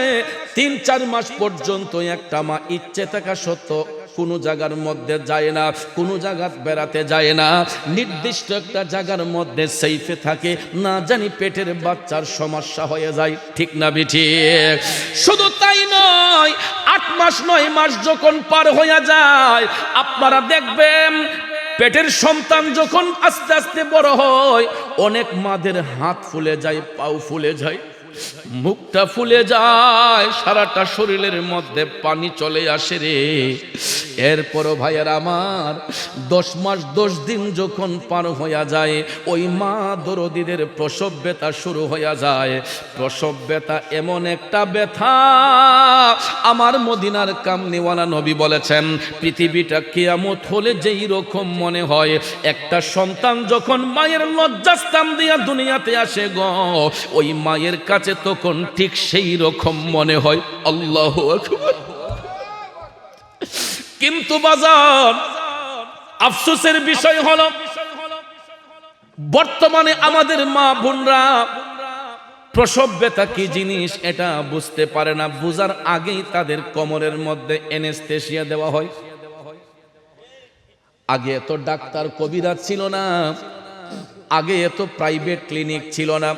3-4 মাস পর্যন্ত একটা মা ইচ্ছে থাকা সত্ত্বেও কোনো জায়গার মধ্যে যায় না, কোনো জায়গা বেড়াতে যায় না, নির্দিষ্ট একটা জায়গার মধ্যে সেফে থাকে, না জানি পেটের বাচ্চার সমস্যা হয়ে যায়। ঠিক না বিঠিক? শুধু তাই নয়, 8 মাস 9 মাস যখন পার হয়ে যায়, আপনারা দেখবেন পেটের সন্তান যখন আস্তে আস্তে বড় হয়, অনেক মাদের হাত ফুলে যায়, পাও ফুলে যায়, মুখটা ফুলে যায়, সারাটা শরীরের মধ্যে পানি চলে আসে রে। এরপরও ভাইয়ের আমার 10 মাস 10 দিন যখন পার হইয়া যায়, ওই মা দরদিদের প্রসব ব্যথা শুরু হইয়া যায়। প্রসব ব্যথা এমন একটা ব্যথা, আমার মদিনার কামলিওয়ালা নবী বলেছেন, পৃথিবীটা কিয়ামত হলে যেই রকম মনে হয়, একটা সন্তান যখন মায়ের লজ্জাস্থান দিয়া দুনিয়াতে আসে গো, ওই মায়ের কাছে তখন ঠিক সেই রকম মনে হয়। আল্লাহু আকবার। কিন্তু বাজার আফসোসের বিষয় হলো, বর্তমানে আমাদের মা বোনরা প্রসব ব্যথা কি জিনিস এটা বুঝতে পারে না। বুঝার আগেই তাদের কোমরের মধ্যে অ্যানেসথেসিয়া দেওয়া হয়। আগে এত ডাক্তার কবিরাজ ছিল না, আগে এত প্রাইভেট ক্লিনিক ছিল না।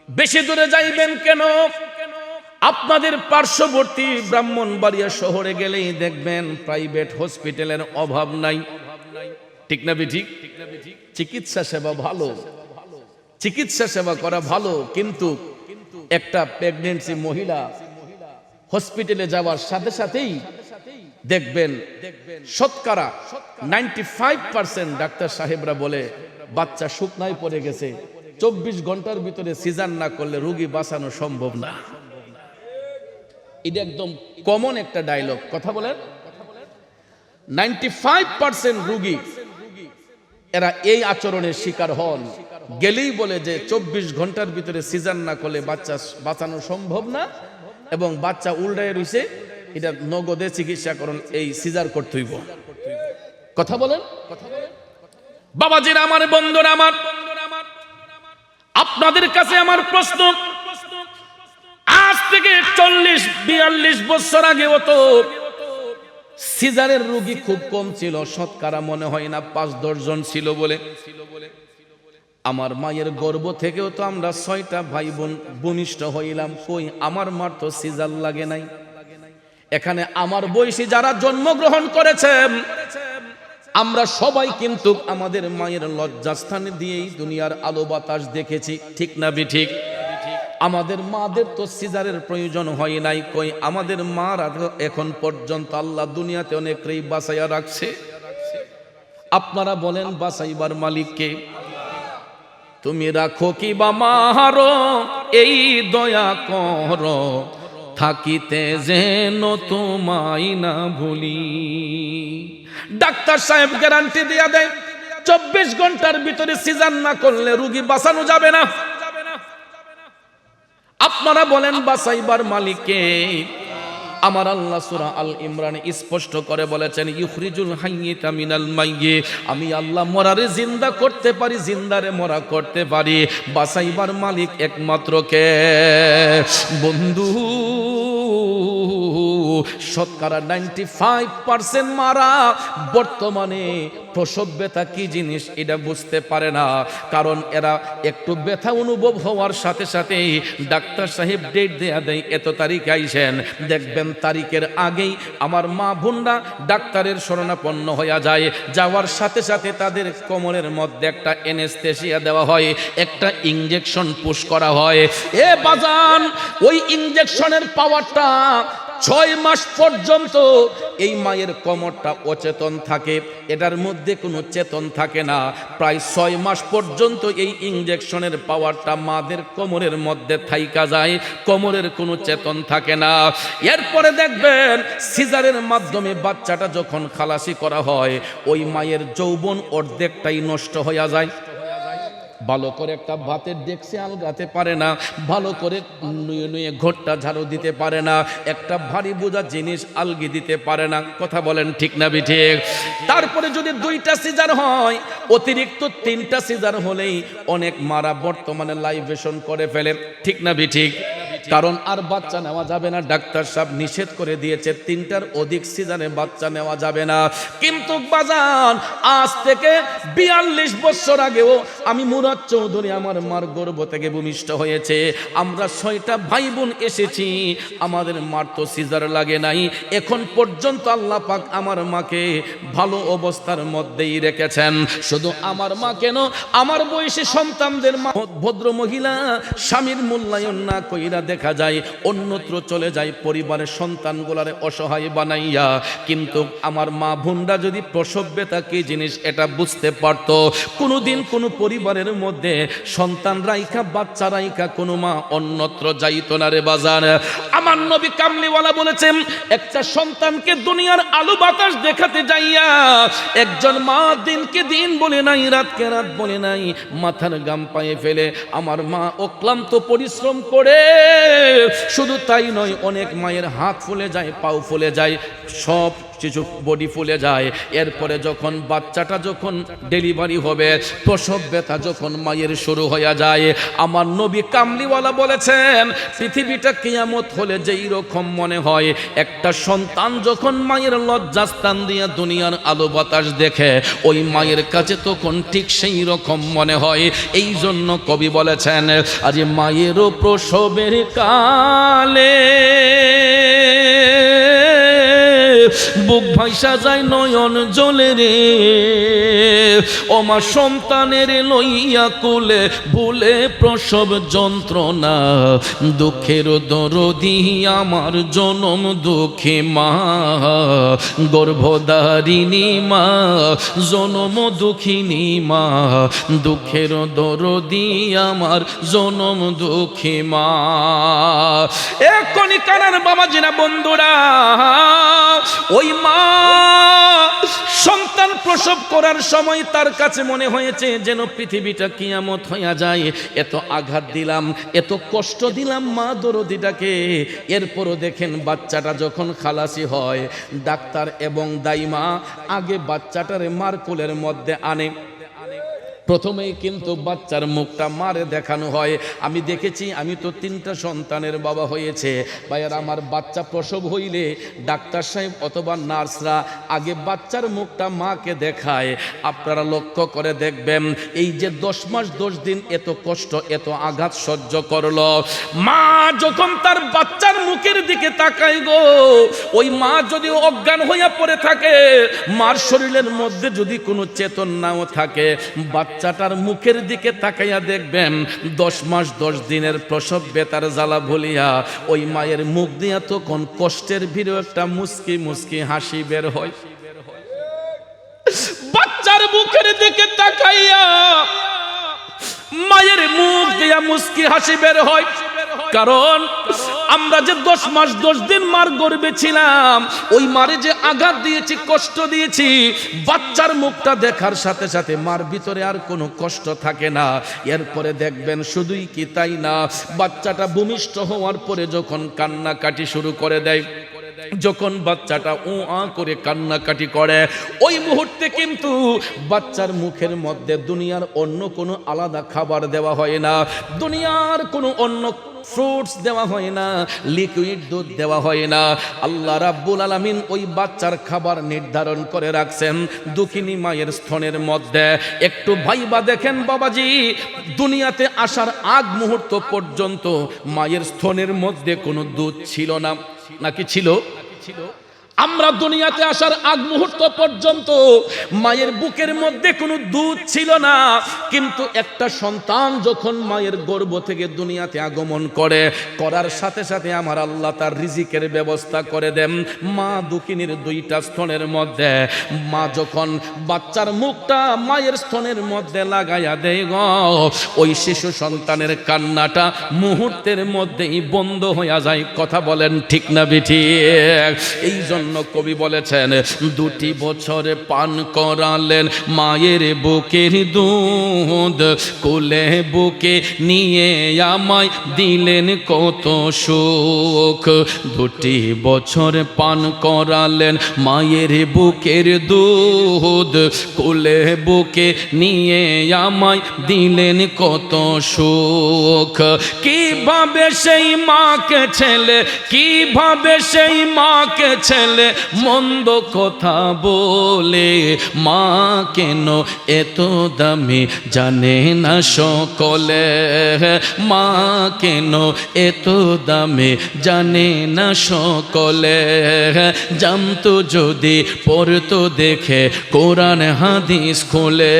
বেশি দূরে যাইবেন কেন, আপনাদের পার্শ্ববর্তী ব্রাহ্মণবাড়িয়া শহরে গেলেই দেখবেন প্রাইভেট হসপিটালের অভাব নাই। ঠিক না ঠিক? চিকিৎসা সেবা ভালো, চিকিৎসা সেবা করা ভালো, কিন্তু একটা প্রেগন্যান্সি মহিলা হসপিটালে যাওয়ার সাথে সাথেই দেখবেন শতকরা 95% ডাক্তার সাহেবরা বলে বাচ্চা শুকনায় পড়ে গেছে, 24 ঘন্টার ভিতরে সিজার না করলে রোগী বাঁচানো সম্ভব না। এটা একদম কমন একটা ডায়লগ, কথা বলেন। 95% রোগী এরা এই আচরণের শিকার হন, গেলেই বলে যে 24 ঘন্টার ভিতরে সিজার না করলে বাচ্চা বাঁচানো সম্ভব না, এবং বাচ্চা উল্টায় রইছে, এটা নগদে চিকিৎসা করুন, এই সিজার করতে হইব। কথা বলেন। বাবাজিরা আমার, বন্ধুরা আমার, আপনাদের কাছে আমার প্রশ্ন, আজ থেকে 40-42 বছর আগে তো সিজারের রোগী খুব কম ছিল, শতকরা মনে হয় না 5-10 জন ছিল বলে। আমার মায়ের গর্ভ থেকেও তো আমরা 6টা ভাই বোন ভূমিষ্ঠ হইলাম, কই আমার মার তো সিজার লাগে নাই। এখানে আমার বয়সী যারা জন্মগ্রহণ করেছেন, আমরা সবাই কিন্তু আমাদের মায়ের লজ্জাস্থানে দিয়েই দুনিয়ার আলো বাতাস দেখেছি। ঠিক না ঠিক? আমাদের মাদের তো সিজারের প্রয়োজন হয় নাই, কই আমাদের মারা এখন পর্যন্ত আল্লাহ দুনিয়াতে অনেকই বাঁচাইয়া রাখছে। আপনারা বলেন, বাঁচাইবার মালিককে? তুমি রাখো কি বা মারো, এই দয়া করো, থাকিতে যেন তোমায় না ভুলি। ডাক্তার সাহেব গ্যারান্টি দিয়া দেয় 24 ঘন্টার ভিতরে সিজার না করলে রোগী বাঁচানো যাবে না। আপনারা বলেন, বাঁচাইবার মালিককে? আমার আল্লাহ সূরা আল ইমরানে স্পষ্ট করে বলেছেন, ইখরিজুল হাইয়্যিতা মিনাল মাইয়্যিত, আমি আল্লাহ মরারে জিন্দা করতে পারি, জিন্দারে মরা করতে পারি। বাঁচাইবার মালিক একমাত্র কে? বন্ধু, শতকরা 95% মারা বর্তমানে প্রসব ব্যথা কি জিনিস এটা বুঝতে পারে না, কারণ এরা একটু ব্যথা অনুভব হওয়ার সাথে সাথে ডাক্তার সাহেব ডেট দেয়া দেয়, এত তারিখে আইসেন। দেখবেন তারিখের আগেই আমার মা বোনরা ডাক্তারের শরণাপন্ন হইয়া যায়। যাওয়ার সাথে সাথে তাদের কোমরের মধ্যে একটা অ্যানেসথেসিয়া দেওয়া হয়, একটা ইনজেকশন পুশ করা হয়। এ বাজান, ওই ইনজেকশনের পাওয়ারটা 6 মাস পর্যন্ত এই মায়ের কোমরটা অচেতন থাকে, এটার মধ্যে কোনো চেতন থাকে না। প্রায় 6 মাস পর্যন্ত এই ইনজেকশনের পাওয়ারটা মাদের কোমরের মধ্যে থাইকা যায়, কোমরের কোনো চেতন থাকে না। এরপরে দেখবেন সিজারের মাধ্যমে বাচ্চাটা যখন খালাসি করা হয়, ওই মায়ের যৌবন অর্ধেকটাই নষ্ট হয়ে যায়। ভালো করে একটা ভাতের ডেকসে আলগাতে পারে না, ভালো করে নুয়ে নুয়ে ঘরটা ঝাড়ু দিতে পারে না, একটা ভারী বোঝা জিনিস আলগি দিতে পারে না। কথা বলেন, ঠিক না ঠিক? তারপরে যদি 2টা সিজার হয়, অতিরিক্ত 3টা সিজার হলেই অনেক মারা বর্তমানে লাইভেশন করে ফেলে। ঠিক না ঠিক? কারণ আর বাচ্চা নেওয়া যাবে না, ডাক্তার সাহেব নিষেধ করে দিয়েছে, 3টার অধিক সিজারে বাচ্চা নেওয়া যাবে না। কিন্তু বাজান, আজ থেকে 42 বছর আগেও আমি মুরাদ চৌধুরী, আমার মার গর্ভ থেকে ভূমিষ্ঠ হয়েছে, আমরা 6টা ভাই বোন এসেছি, আমাদের মার তো সিজার লাগে নাই। এখন পর্যন্ত আল্লাহ পাক আমার মাকে ভালো অবস্থার মধ্যেই রেখেছেন। শুধু আমার মা কেন, আমার বয়সী সন্তানদের মা ভদ্র মহিলা স্বামীর মূল্যায়ন না কইরা দেখা যায় অন্যত্র চলে যায় পরিবারের সন্তানগুলারে অসহায় বানাইয়া। কিন্তু আমার মা বোনরা যদি প্রসব ব্যথা কি জিনিস এটা বুঝতে পারত, কোনোদিন কোনো পরিবারের মধ্যে সন্তান রাইখা বাচ্চা রাইখা কোনো মা অন্যত্র যাইতো না রে বাজার। আমার নবী কামলিওয়ালা বলেছেন, একটা সন্তানকে দুনিয়ার আলো বাতাস দেখাতে যাইয়া একজন মা দিনকে দিন বলে নাই, রাতকে রাত বলে নাই, মাথার গাম পায়ে ফেলে আমার মা অক্লান্ত পরিশ্রম করে। শুধু তাই নয়, অনেক মায়ের হাত ফুলে যায়, পাও ফুলে যায়, সব কিছু বডি ফুলে যায়। এরপরে যখন বাচ্চাটা যখন ডেলিভারি হবে, প্রসব ব্যথা যখন মায়ের শুরু হয়ে যায়, আমার নবী কামলিওয়ালা বলেছেন পৃথিবীটা কিয়ামত হলে যেই রকম মনে হয়, একটা সন্তান যখন মায়ের লজ্জাস্থান দিয়ে দুনিয়ার আলো বাতাস দেখে, ওই মায়ের কাছে তখন ঠিক সেই রকম মনে হয়। এই জন্য কবি বলেছেন, আজ মায়েরও প্রসবের কালে বুক ভাইসা যায় নয়ন জলে রে, ওমা সন্তানের লইয়া কোলে ভুলে প্রসব যন্ত্রণা, দুঃখের দরদি আমার জনম দুঃখী মা, গর্ভধারিণী মা, জনম দুঃখিনী মা, দুঃখের দরদি আমার জনম দুঃখী মা। এখনই কানার বাবা জিনা বন্ধুরা, ওই মা সন্তান প্রসব করার সময় তার কাছে মনে হয়েছে যেন পৃথিবীটা কিয়ামত হইয়া যায়, এত আঘাত দিলাম, এত কষ্ট দিলাম মা দরদিটাকে। এরপরও দেখেন বাচ্চাটা যখন খালাসি হয়, ডাক্তার এবং দাইমা আগে বাচ্চাটারে মার কোলের মধ্যে আনে। প্রথমেই কিন্তু বাচ্চার মুখটা মারে দেখানো হয়। আমি দেখেছি, আমি তো 3টা সন্তানের বাবা হয়েছে ভাইয়ার, আমার বাচ্চা প্রসব হইলে ডাক্তার সাহেব অথবা নার্সরা আগে বাচ্চার মুখটা মাকে দেখায়। আপনারা লক্ষ্য করে দেখবেন, এই যে 10 মাস 10 দিন এত কষ্ট এত আঘাত সহ্য করলো, মা যখন তার বাচ্চার মুখের দিকে তাকায় গো, ওই মা যদি অজ্ঞান হইয়া পড়ে থাকে, মার শরীরের মধ্যে যদি কোনো চেতন নাও থাকে, বাচ্চাটার মুখের দিকে তাকাইয়া দেখবেন 10 মাস 10 দিনের প্রসব বেতার জ্বালা ভুলিয়া ওই মায়ের মুখ দিয়া তখন কষ্টের ভিড়ে একটা মুস্কি মুস্কি হাসি বের হয়। বাচ্চার মুখের দিকে তাকাইয়া মায়ের মুখ দিয়া মুস্কি হাসি বের হয়। কারণ আমরা যে 10 মাস 10 দিন মার গর্ভে ছিলাম, ওই মারে যে আঘাত দিয়েছি, কষ্ট দিয়েছি, বাচ্চার মুখটা দেখার সাথে সাথে মার ভিতরে আর কোনো কষ্ট থাকে না। এরপরে দেখবেন শুধুই কি তাই না, বাচ্চাটা ভূমিষ্ঠ হওয়ার পরে যখন কান্নাকাটি শুরু করে দেয়, যখন বাচ্চাটা ও আ করে কান্নাকাটি করে, ওই মুহূর্তে কিন্তু বাচ্চার মুখের মধ্যে দুনিয়ার অন্য কোনো আলাদা খাবার দেওয়া হয় না, দুনিয়ার কোনো অন্য ফ্রুটস দেওয়া হয় না, লিকুইড দুধ দেওয়া হয় না। আল্লাহ রাব্বুল আলামিন ওই বাচ্চার খাবার নির্ধারণ করে রাখছেন দুঃখিনী মায়ের স্তনের মধ্যে। একটু ভাইবা দেখেন বাবাজি, দুনিয়াতে আসার আগ মুহূর্ত পর্যন্ত মায়ের স্তনের মধ্যে কোনো দুধ ছিল না, নাকি ছিল? আমরা দুনিয়াতে আসার আগ মুহূর্ত পর্যন্ত মায়ের বুকের মধ্যে কোনো দুধ ছিল না। কিন্তু একটা সন্তান যখন মায়ের গর্ভ থেকে দুনিয়াতে আগমন করে, করার সাথে সাথে আমার আল্লাহ তার রিজিকের ব্যবস্থা করে দেন মা দুঃখিনীর 2টা স্তনের মধ্যে। মা যখন বাচ্চার মুখটা মায়ের স্তনের মধ্যে লাগাইয়া দেয় গো, ওই শিশু সন্তানের কান্নাটা মুহূর্তের মধ্যেই বন্ধ হয়ে যায়। কথা বলেন ঠিক না বেঠিক? এই জন্য কবি বলেছেন, 2 বছর পান করালেন মায়ের বুকের দুধ, কোলে বুকে নিয়ে আমায় দিলেন কত সুখ। 2 বছর পান করালেন মায়ের বুকের দুধ, কোলে বুকে নিয়ে আমায় দিলেন কত সুখ। কিভাবে সেই মাকে ছেলে, কিভাবে সেই মাকে ছেলে মন্দ কথা বলে, মা কেন এত দামি জানে না সকলে, মা কেন এত দামি জানে না সকলে। জানতো যদি পড়তো দেখে কোরআন হাদিস খুলে,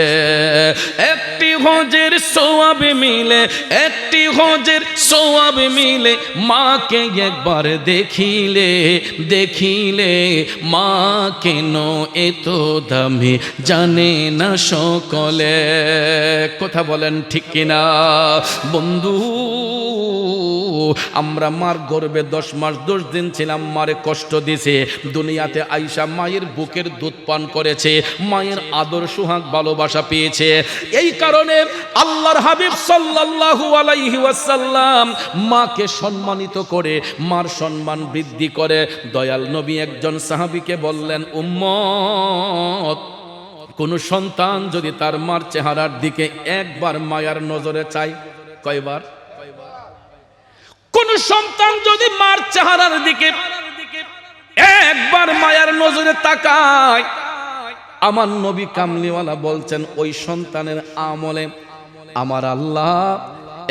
একটি হজের সওয়াব মিলে, একটি হজের সওয়াব মিলে মাকে একবার দেখিলে দেখিলে মা কেন এত দামি জানে না সকলে। কথা বলেন ঠিক কিনা বন্ধু? আমরা মার গর্ভে 10 মাস 10 দিন ছিলাম, মারে কষ্ট দিয়েছে। দুনিয়াতে আইসা মায়ের বুকের দুধ পান করেছে, মায়ের আদর সোহাগ ভালোবাসা পেয়েছে। এই কারণে আল্লাহর হাবিব সাল্লাল্লাহু আলাইহি ওয়াসাল্লাম মাকে সম্মানিত করে, মার সম্মান বৃদ্ধি করে। দয়াল নবী একজন সাহাবীকে বললেন, উম্মত, কোন সন্তান যদি তার মার চেহারার দিকে একবার মায়ার নজরে চায়, কয়বার? কোন সন্তান যদি মার চেহারার দিকে একবার মায়ার নজরে তাকায়, আমার নবী কামলিওয়ালা বলছেন ওই সন্তানের আমলে আমার আল্লাহ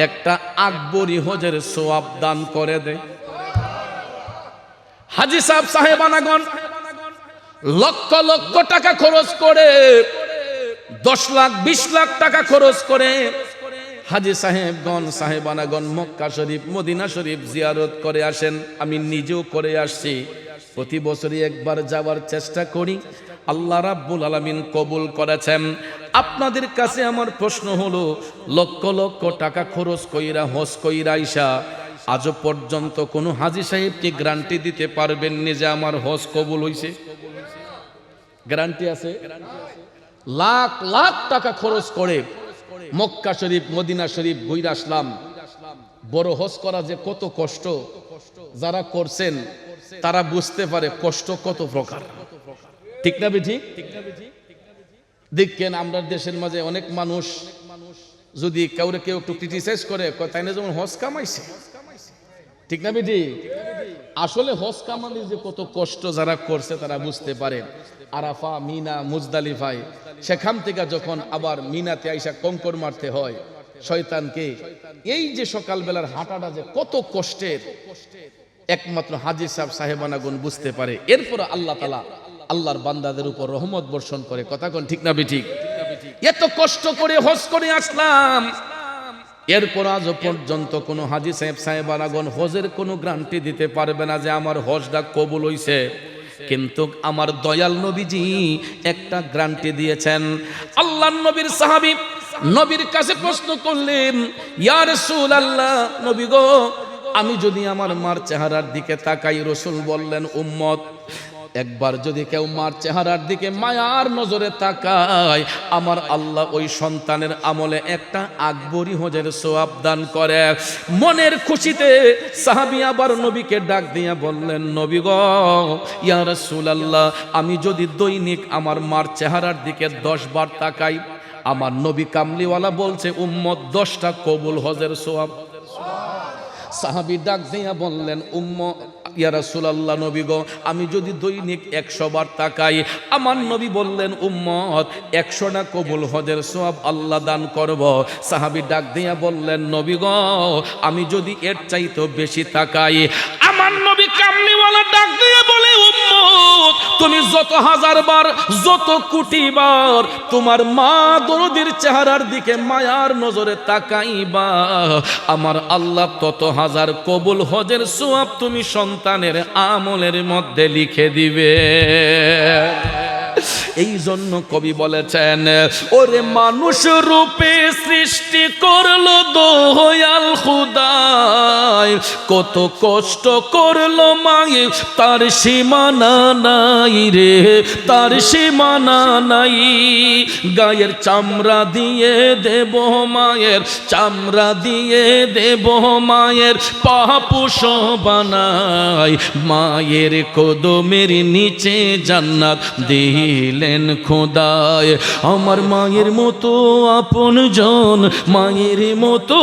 একটা আকবরী হজের সওয়াব দান করে দেয়। হাজী সাহেব সাহেবানাগণ লক্ষ লক্ষ টাকা খরচ করে, 10 লাখ 20 লাখ টাকা খরচ করে হাজী সাহেবগণ সাহেবানাগণ মক্কা শরীফ মদিনা শরীফ জিয়ারত করে আসেন। আমি নিজেও করে আসছি, প্রতি বছরই একবার যাওয়ার চেষ্টা করি। আল্লাহ রাব্বুল আলামিন কবুল করেছেন। আপনাদের কাছে আমার প্রশ্ন হলো, লক্ষ লক্ষ টাকা খরচ কইরা হজ কইরা আইসা আজও পর্যন্ত কোনো হাজী সাহেব কি গ্যারান্টি দিতে পারবেননি যে আমার হজ কবুল হইছে? গ্যারান্টি আছে? লাখ লাখ টাকা খরচ করে মক্কা শরীফ মদিনা শরীফ ঘুরে আসলাম। বড় হজ করা যে কত কষ্ট, যারা করছেন তারা বুঝতে পারে কষ্ট কত প্রকার। ঠিক না বেঠি? দেখেন আমরা দেশের মাঝে অনেক মানুষ যদি কেউ একটু ক্রিটিসাইজ করে, তাই না যেমন হজ কামাইছে। ঠিক না বেঠি? আসলে হজ কামানি যে কত কষ্ট যারা করছে তারা বুঝতে পারে। আরাফা, মিনা, মুজদালিফায় সেখান থেকে যখন আবার মিনাতে আইসা কঙ্কর মারতে হয় শয়তানকে, এই যে সকালবেলার হাঁটাটা যে কত কষ্টের, একমাত্র হাজী সাহেব সাহেবানাগণ বুঝতে পারে। এরপর আল্লাহ তাআলা আল্লাহর বান্দাদের উপর রহমত বর্ষণ করে। কথা কোন ঠিক না বেঠিক? এত কষ্ট করে হজ করে আসলাম, এরপর আজ পর্যন্ত কোনো হাজী সাহেব সাহেবানাগণ হজের কোনো গ্যারান্টি দিতে পারবে না যে আমার হজটা কবুল হইছে। কিন্তু আমার দয়াল নবীজি একটা গ্যারান্টি দিয়েছেন। আল্লাহর নবীর সাহাবী নবীর কাছে প্রশ্ন করলেন, ইয়া রাসূলুল্লাহ, নবী গো, আমি যদি আমার মার চেহারার দিকে তাকাই, রাসূল বললেন, উম্মত, একবার যদি কেউ মার চেহারার দিকে মায়ার নজরে তাকায়, আমার আল্লাহ ওই সন্তানের আমলে একটা আকবরী হজের সওয়াব দান করে। মনের খুশিতে সাহাবী আবার নবীকে ডাক দিয়া বললেন, নবী গো, ইয়া রাসূলুল্লাহ, আমি যদি দৈনিক আমার মার চেহারার দিকে 10 বার তাকাই, আমার নবী কামলিওয়ালা বলছে উম্মত 10টা কবুল হজের সওয়াব। সাহাবী ডাক দিয়া বললেন, ইয়া রাসূলুল্লাহ, নবী গো, আমি যদি দৈনিক 100 বার তাকাই, আমার নবী বললেন উম্মত 100টা কবুল হজের সওয়াব আল্লাহ দান করব। সাহাবী ডাক দিয়া বললেন, নবী গো, আমি যদি এর চাইতে বেশি তাকাই, আমার নবী কামলিওয়ালা ডাক দিয়া বলে, উম্মত, তুমি যত হাজার বার যত কোটি বার তোমার মা দরদির চেহারার দিকে মায়ার নজরে তাকাইবা, আমার আল্লাহ তত হাজার কবুল হজের সওয়াব তুমি সন্তানের আমলের মধ্যে লিখে দিবে। এই জন্য কবি বলেছেন, ওরে মানুষ রূপে সৃষ্টি করলো দয়াল খুদাই, কত কষ্ট করলো মায়ে, তার সীমানা নাই রে, তার সীমানা নাই। গায়ের চামড়া দিয়ে দেব মায়ের, চামড়া দিয়ে দেব মায়ের পাপুষ বানাই, মায়ের কদমের নিচে জান্নাত দিলেন খোদায়। আমার মায়ের মতো আপন জন, মায়ের মতো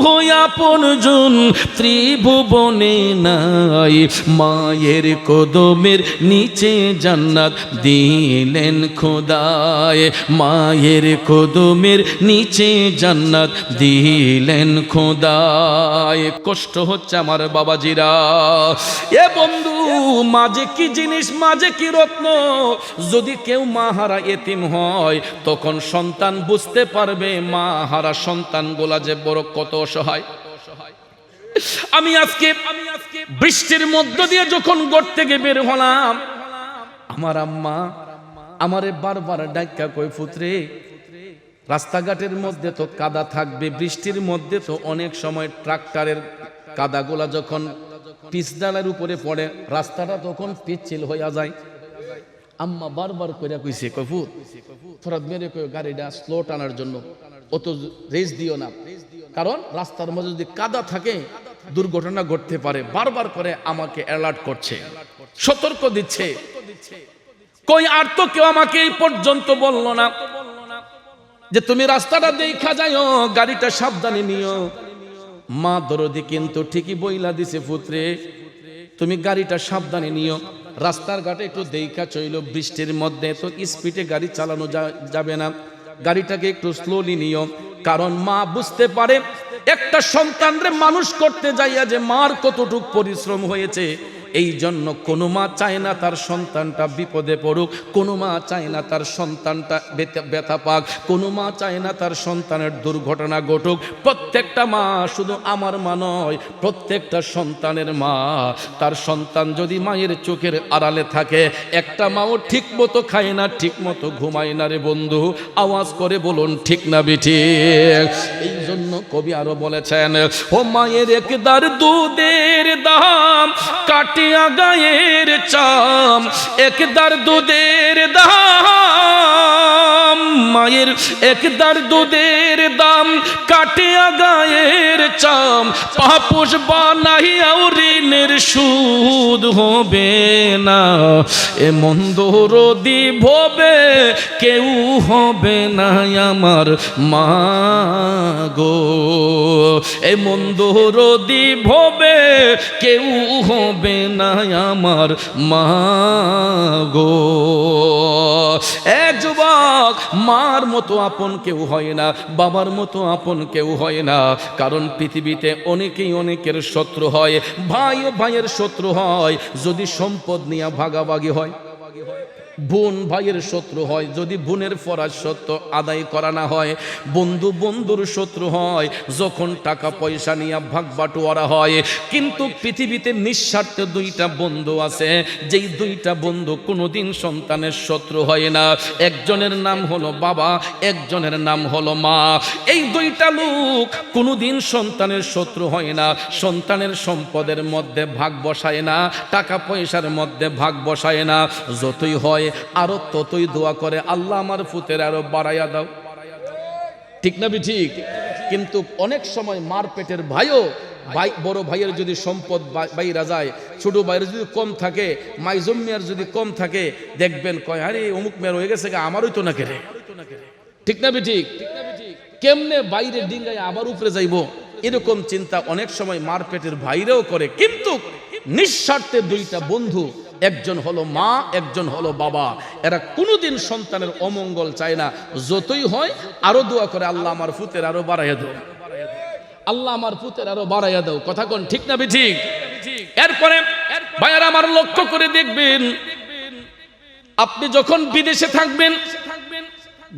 আপন জন ত্রিভুবনে নাই, মায়ের কদমের নিচে জান্নাত দিলেন খোদায়, মায়ের কদমের নিচে জান্নাত দিলেন খোদায়। কষ্ট হচ্ছে আমার বাবাজিরা। এ বন্ধু, মাঝে কি জিনিস, মাঝে কি রত্ন। যদি কেউ মা হারা এতিম হয়, তখন সন্তান বুঝতে পারবে মা হারা সন্তানগুলা যে বড় কত অসহায়। আমি আজকে বৃষ্টির মধ্য দিয়ে যখন ঘর থেকে বের হলাম, আমার আম্মা আমারে বারবার ডাক্কা কই, পুত্রে রাস্তাঘাটের মধ্যে তো কাদা থাকবে, বৃষ্টির মধ্যে তো অনেক সময় ট্রাক্টরের কাদাগুলা যখন পিচডালের উপরে পড়ে রাস্তাটা তখন পিচ্ছিল হইয়া যায়। আম্মা বারবার কইরা কইছে, কই পুত তোরা মেরে কই গাড়িটা স্লো টানার জন্য অত রেস দিও না, কারণ রাস্তার মধ্যে যদি কাদা থাকে দুর্ঘটনা ঘটতে পারে। বারবার করে আমাকে অ্যালার্ট করছে, সতর্ক দিচ্ছে। কই আর তো কেউ আমাকে এই পর্যন্ত বললো না যে তুমি রাস্তাটা দেখা যাও, গাড়িটা সাবধানে নিও। মা দরদি কিন্তু ঠিকই বইলা দিছে, পুত্রে তুমি গাড়িটা সাবধানে নিও, রাস্তার ঘাটে একটু দেখা চইল, বৃষ্টির মধ্যে তো স্পিডে গাড়ি চালানো যাবে না, গাড়িটাকে একটু স্লোলি নিও। কারণ মা বুঝতে পারে একটা সন্তানরে মানুষ করতে যাইয়া যে মার কতটুক পরিশ্রম হয়েছে। এই জন্য কোনো মা চায় না তার সন্তানটা বিপদে পড়ুক, কোনো মা চায় না তার সন্তানটা ব্যথা পাক, কোনো মা চায় না তার সন্তানের দুর্ঘটনা ঘটুক। প্রত্যেকটা মা, শুধু আমার মা নয়, প্রত্যেকটা সন্তানের মা, তার সন্তান যদি মায়ের চোখের আড়ালে থাকে, একটা মাও ঠিক মতো খায় না, ঠিক মতো ঘুমায় না রে বন্ধু। আওয়াজ করে বলুন ঠিক না বিঠিক? এই জন্য কবি আরো বলেছেন, ও মায়ের একদার দুধের দাম কাটিয়া গায়ের চাম, একদার দুধের দাম, মায়ের একদার দুধের দাম কাটিয়া গায়ের চাম, পাপুষ বানাইয়াও ঋণের সুদ হবে না, এ মন্দ রোদি ভবে কেউ হবে না আমার মা গো, এ মন্দ রোদি ভবে কেউ হবে না আমার মা গো। এ যুবক, মার মতো আপন কেউ হয় না, বাবার মতো আপন কেউ হয় না। কারণ পৃথিবীতে অনেকেই অনেকের শত্রু হয়, ভাই ও ভাইয়ের শত্রু হয় যদি সম্পদ নিয়ে ভাগাভাগি হয়, বোন ভাইয়ের শত্রু হয় যদি বোনের ফরজ সত্য আদায় করা না হয়, বন্ধু বন্ধুর শত্রু হয় যখন টাকা পয়সা নিয়ে ভাগ বাটোয়ারা হয়। কিন্তু পৃথিবীতে নিঃস্বার্থে দুইটা বন্ধু আছে, যেই দুইটা বন্ধু কোনোদিন সন্তানের শত্রু হয় না। একজনের নাম হলো বাবা, একজনের নাম হলো মা। এই দুইটা লোক কোনোদিন সন্তানের শত্রু হয় না, সন্তানের সম্পদের মধ্যে ভাগ বসায় না, টাকা পয়সার মধ্যে ভাগ বসায় না। যতই হয় আরো ততই দোয়া করে, আল্লাহ আমার ফুতের আরো বাড়াইয়া দাও। ঠিক না ঠিক? কিন্তু অনেক সময় মার পেটের ভাইও, ভাই বড় ভাইয়ের যদি সম্পদ বাইরা যায়, ছোট ভাইয়ের যদি কম থাকে, মাইজম মিয়ার যদি কম থাকে, দেখবেন কয় আরে অমুক মেয়ের হয়ে গেছে, আমারই তো না কেরে। ঠিক না ঠিক? কেমনে বাইরে ডিঙ্গায় আবার উপরে যাইব, এরকম চিন্তা অনেক সময় মার পেটের ভাইরাও করে। কিন্তু নিঃস্বার্থে দুইটা বন্ধু, একজন হলো মা, একজন হলো বাবা, এরা কোনোদিন সন্তানের অমঙ্গল চায় না। যতই হয় আরো দোয়া করে, আল্লাহ আমার ফুতের আরো বাড়াইয়া দাও, আল্লাহ আমার ফুতের আরো বাড়াইয়া দাও। কথা কোন ঠিক না ঠিক? এরপরে ভাইয়ারা আমার লক্ষ্য করে দেখবেন, আপনি যখন বিদেশে থাকবেন,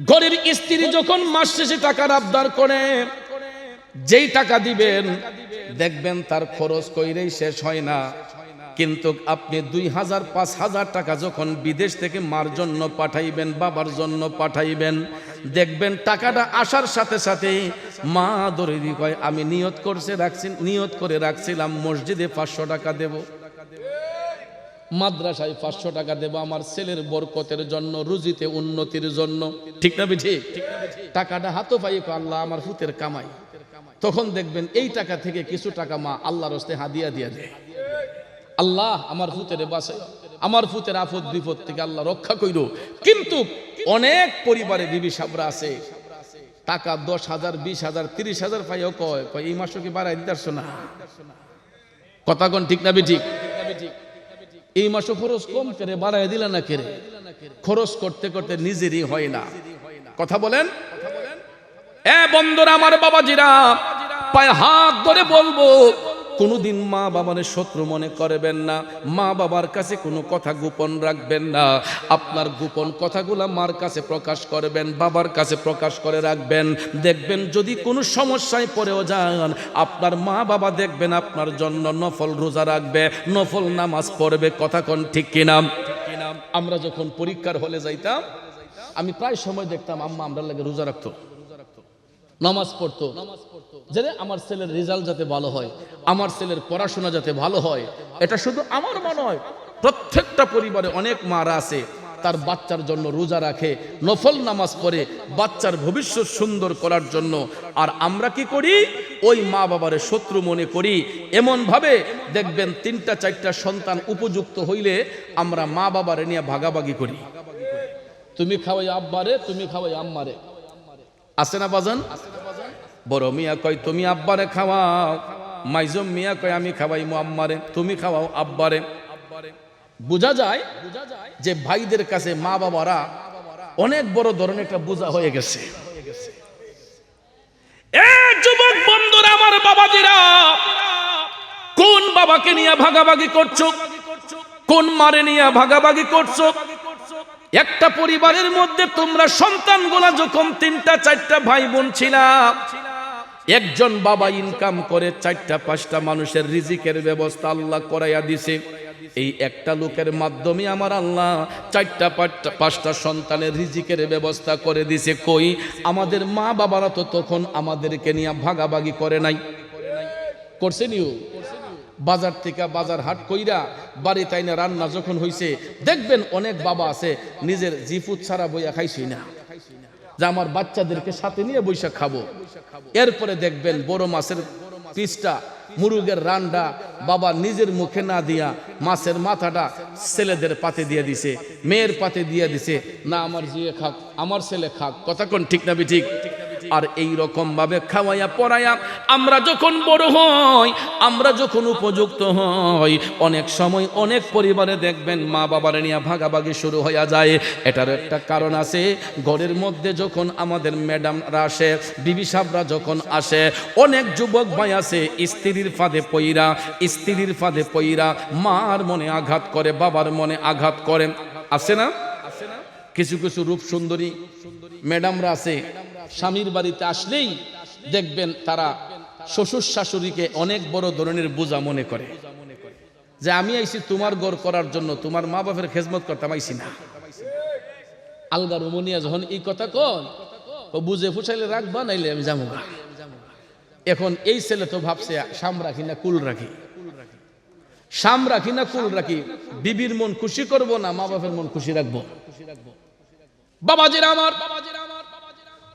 ঘরের স্ত্রী যখন মাস শেষে টাকার আবদার করে, যেই টাকা দিবেন দেখবেন তার খরচ কইরেই শেষ হয় না। কিন্তু আপনি 2000 5000 টাকা যখন বিদেশ থেকে মার জন্য পাঠাইবেন, বাবার জন্য পাঠাইবেন, দেখবেন টাকাটা আসার সাথে সাথে মা দরিদি কয় আমি নিয়ত করে রাখছিলাম মসজিদে 500 টাকা দেব, মাদ্রাসায় 500 টাকা দেব আমার ছেলের বরকতের জন্য, রুজিতে উন্নতির জন্য। ঠিক না ঠিক? টাকাটা হাতে পাই, আল্লাহ আমার ফুতের কামাই। তখন দেখবেন এই টাকা থেকে কিছু টাকা মা আল্লাহর হস্তে হাদিয়া দিয়ে দেয়, আল্লাহ আমার ফুতের বাঁচাই, আমার ফুতের আফত বিপদ থেকে আল্লাহ রক্ষা কইরো। কিন্তু অনেক পরিবারে বিবি সাবরা আছে, টাকা 10,000 20,000 30,000 পাইও কয় এই মাসও কি বাড়াই দিতে পারছো না? কথা কোন ঠিক না ঠিক? এই মাসও খরচ কম করে বাড়াই দিলা না কেরে? খরচ করতে করতে নিজেরই হয় না। কথা বলেন। এ বন্ধুরা আমার, বাবাজিরা, পায়ে হাত ধরে বলবো, কোনোদিন মা বাবার শত্রু মনে করবেন না, মা বাবার কাছে কোনো কথা গোপন রাখবেন না। আপনার গোপন কথাগুলো মার কাছে প্রকাশ করবেন, বাবার কাছে প্রকাশ করে রাখবেন। দেখবেন যদি কোনো সমস্যায় পড়েও যান, আপনার মা বাবা দেখবেন আপনার জন্য নফল রোজা রাখবে, নফল নামাজ পড়বে। কথা কোন ঠিক কিনা? আমরা যখন পরীক্ষার হলে যাইতাম, আমি প্রায় সময় দেখতাম আম্মা আমরা লাগে রোজা রাখতো, নামাজ পড়তো, যে আমার ছেলের রেজাল্ট যাতে ভালো হয়, আমার ছেলের পড়াশোনা যাতে ভালো হয়। এটা শুধু আমার মনে হয়, প্রত্যেকটা পরিবারে অনেক মারা আছে তার বাচ্চার জন্য রোজা রাখে, নফল নামাজ পড়ে বাচ্চার ভবিষ্যৎ সুন্দর করার জন্য। আর আমরা কি করি? ওই মা বাবারে শত্রু মনে করি। এমন ভাবে দেখবেন 3টা 4টা সন্তান উপযুক্ত হইলে আমরা মা বাবারে নিয়ে ভাগাভাগি করি। তুমি খাওয়াই আব্বারে, তুমি খাওয়াই আম্মারে। আছে না বাজান? বড় মিয়া কয় তুমি আব্বারে খাওয়াও, মাইজম মিয়া কয় আমি খাওয়াই আম্মারে, তুমি খাওয়াও আব্বারে। বোঝা যায় যে ভাইদের কাছে মা বাবারা অনেক বড় ধরনের একটা বোঝা হয়ে গেছে। যুবক বন্ধুরা, আমার বাবাজিরা, কোন বাবাকে নিয়ে ভাগাভাগি করছো? কোন মারে নিয়ে ভাগাভাগি করছো? একটা পরিবারের মধ্যে তোমরা সন্তানগুলা যখন 3টা 4টা ভাই বোন ছিলাম, একজন বাবা ইনকাম করে 4টা 5টা মানুষের রিজিকের ব্যবস্থা আল্লাহ করাইয়া দিছে। এই একটা লোকের মাধ্যমে আমার আল্লাহ 4টা 5টা সন্তানের রিজিকের ব্যবস্থা করে দিছে। কই আমাদের মা বাবারা তো তখন আমাদেরকে নিয়ে ভাগাভাগি করে নাই? করছে নিও? বাজার থেকে বাজার হাট কইরা বাড়ি তাইনা রান্না যখন হইছে, দেখবেন অনেক বাবা আছে নিজের জিফুত ছাড়া বইয়া খাইছি না, যে আমার বাচ্চাদেরকে সাথে নিয়ে বৈশাখ খাবো। এরপরে দেখবেন বড় মাছের পিসটা, মুরগের রান্ডা বাবা নিজের মুখে না দিয়া মাছের মাথাটা ছেলেদের পাতে দিয়ে দিছে, মেয়ের পাতে দিয়ে দিছে, না আমার জিয়ে খাক, আমার ছেলে খাক। কথা কোন ঠিক না ঠিক? আর এই রকম ভাবে খাওয়াইয়া পড়াইয়া আমরা যখন বড় হই, আমরা যখন উপযুক্ত হই, অনেক সময় অনেক পরিবারে দেখবেন মা বাবার নিয়ে ভাগাভাগি শুরু হয়ে যায়। এটার একটা কারণ আছে। ঘরের মধ্যে যখন আমাদের ম্যাডামরা আসে, বিবি সাহেবরা যখন আসে, অনেক যুবক ভাই আছে স্ত্রীর ফাঁদে পইরা মার মনে আঘাত করে, বাবার মনে আঘাত করে। আছে না? কিছু কিছু রূপ সুন্দরী ম্যাডামরা আছে, স্বামীর বাড়িতে আসলেই দেখবেন তারা শ্বশুর শাশুড়িকে অনেক বড় ধরনের বোঝা মনে করে, যে আমি আইছি তোমার ঘর করার জন্য, তোমার মা বাপের খেজমত করতাম আইছি না। আলগা রুমনিয়া যখন এই কথা কন, ও বুঝে ফুসাইলে রাখবা, নাইলে আমি যাবো না। এখন এই ছেলে তো ভাবছে শাম রাখি না কুল রাখি, শাম রাখি না কুল রাখি, বিবির মন খুশি করব না মা বাপের মন খুশি রাখবো। বাবাজিরা আমার,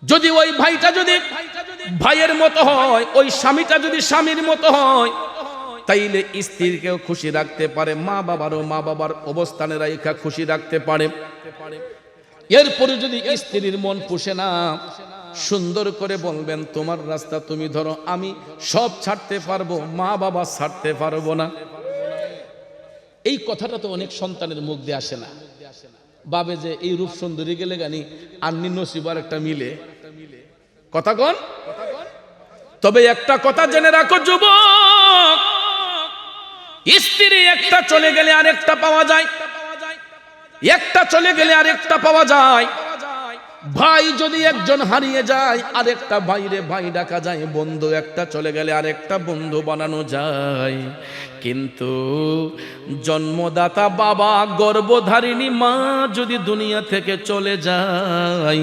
যদি ওই ভাইটা যদি ভাইয়ের মতো হয়, ওই স্বামীটা যদি স্বামীর মতো হয়, তাইলে স্ত্রীকেও খুশি রাখতে পারে, মা বাবার অবস্থানে রাইখা খুশি রাখতে পারে। এরপরে যদি স্ত্রীর মন পুষে না, সুন্দর করে বলবেন তোমার রাস্তা তুমি ধরো, আমি সব ছাড়তে পারবো, মা বাবা ছাড়তে পারবো না। এই কথাটা তো অনেক সন্তানের মুখ দিয়ে আসে না। বাবে যে এই রূপ সুন্দরী গেলে গানি আন্নি নসিবার একটা মিলে। কথা কন? তবে একটা কথা জেনে রাখো যুবক, স্ত্রী একটা চলে গেলে আরেকটা পাওয়া যায়, একটা চলে গেলে আরেকটা পাওয়া যায়। ভাই যদি একজন হারিয়ে যায়, আরেকটা ভাইরে ভাই ডাকা যায়, বন্ধু একটা চলে গেলে আরেকটা বন্ধু বানানো যায়। কিন্তু জন্মদাতা বাবা, গর্ভধারিণী মা যদি দুনিয়া থেকে চলে যায়,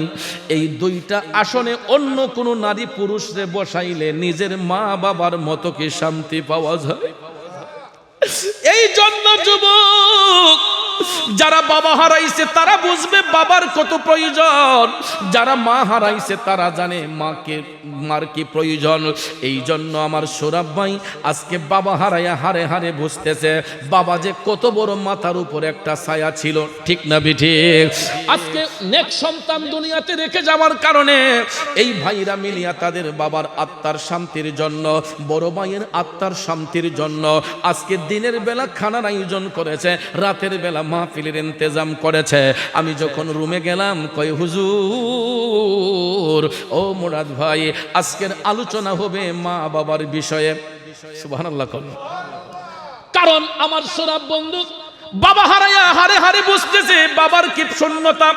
এই 2টা আসনে অন্য কোনো নারী পুরুষরে বসাইলে নিজের মা বাবার মতো কি শান্তি পাওয়া যায়? এই জন্য যুবক, যারা বাবা হারাইছে তারা বুঝবে বাবার কত প্রয়োজন, যারা মা হারাইছে তারা জানে মার কি প্রয়োজন। এই জন্য আমার সৌরভ ভাই আজকে বাবা হারাইয়া হারে হারে বুঝতেছে বাবা যে কত বড় মাথার উপর একটা ছায়া ছিল। ঠিক না ঠিক? আজকে নেক্সট সন্তান দুনিয়াতে রেখে যাওয়ার কারণে এই ভাইরা মিলিয়া তাদের বাবার আত্মার শান্তির জন্য, বড় ভাইয়ের আত্মার শান্তির জন্য আজকে দিনের বেলা খানার আয়োজন করেছে, রাতের বেলা মাহফিলের ইন্তজাম করেছে। আমি যখন রুমে গেলাম, কই হুজুর, ও মুরাদ ভাই, আজকের আলোচনা হবে মা বাবার বিষয়ে। সুবহানাল্লাহ। কারণ আমার সোনাব বন্ধু বাবা হারাইয়া হারে হারে বুঝতেছে বাবার কি শূন্যতা।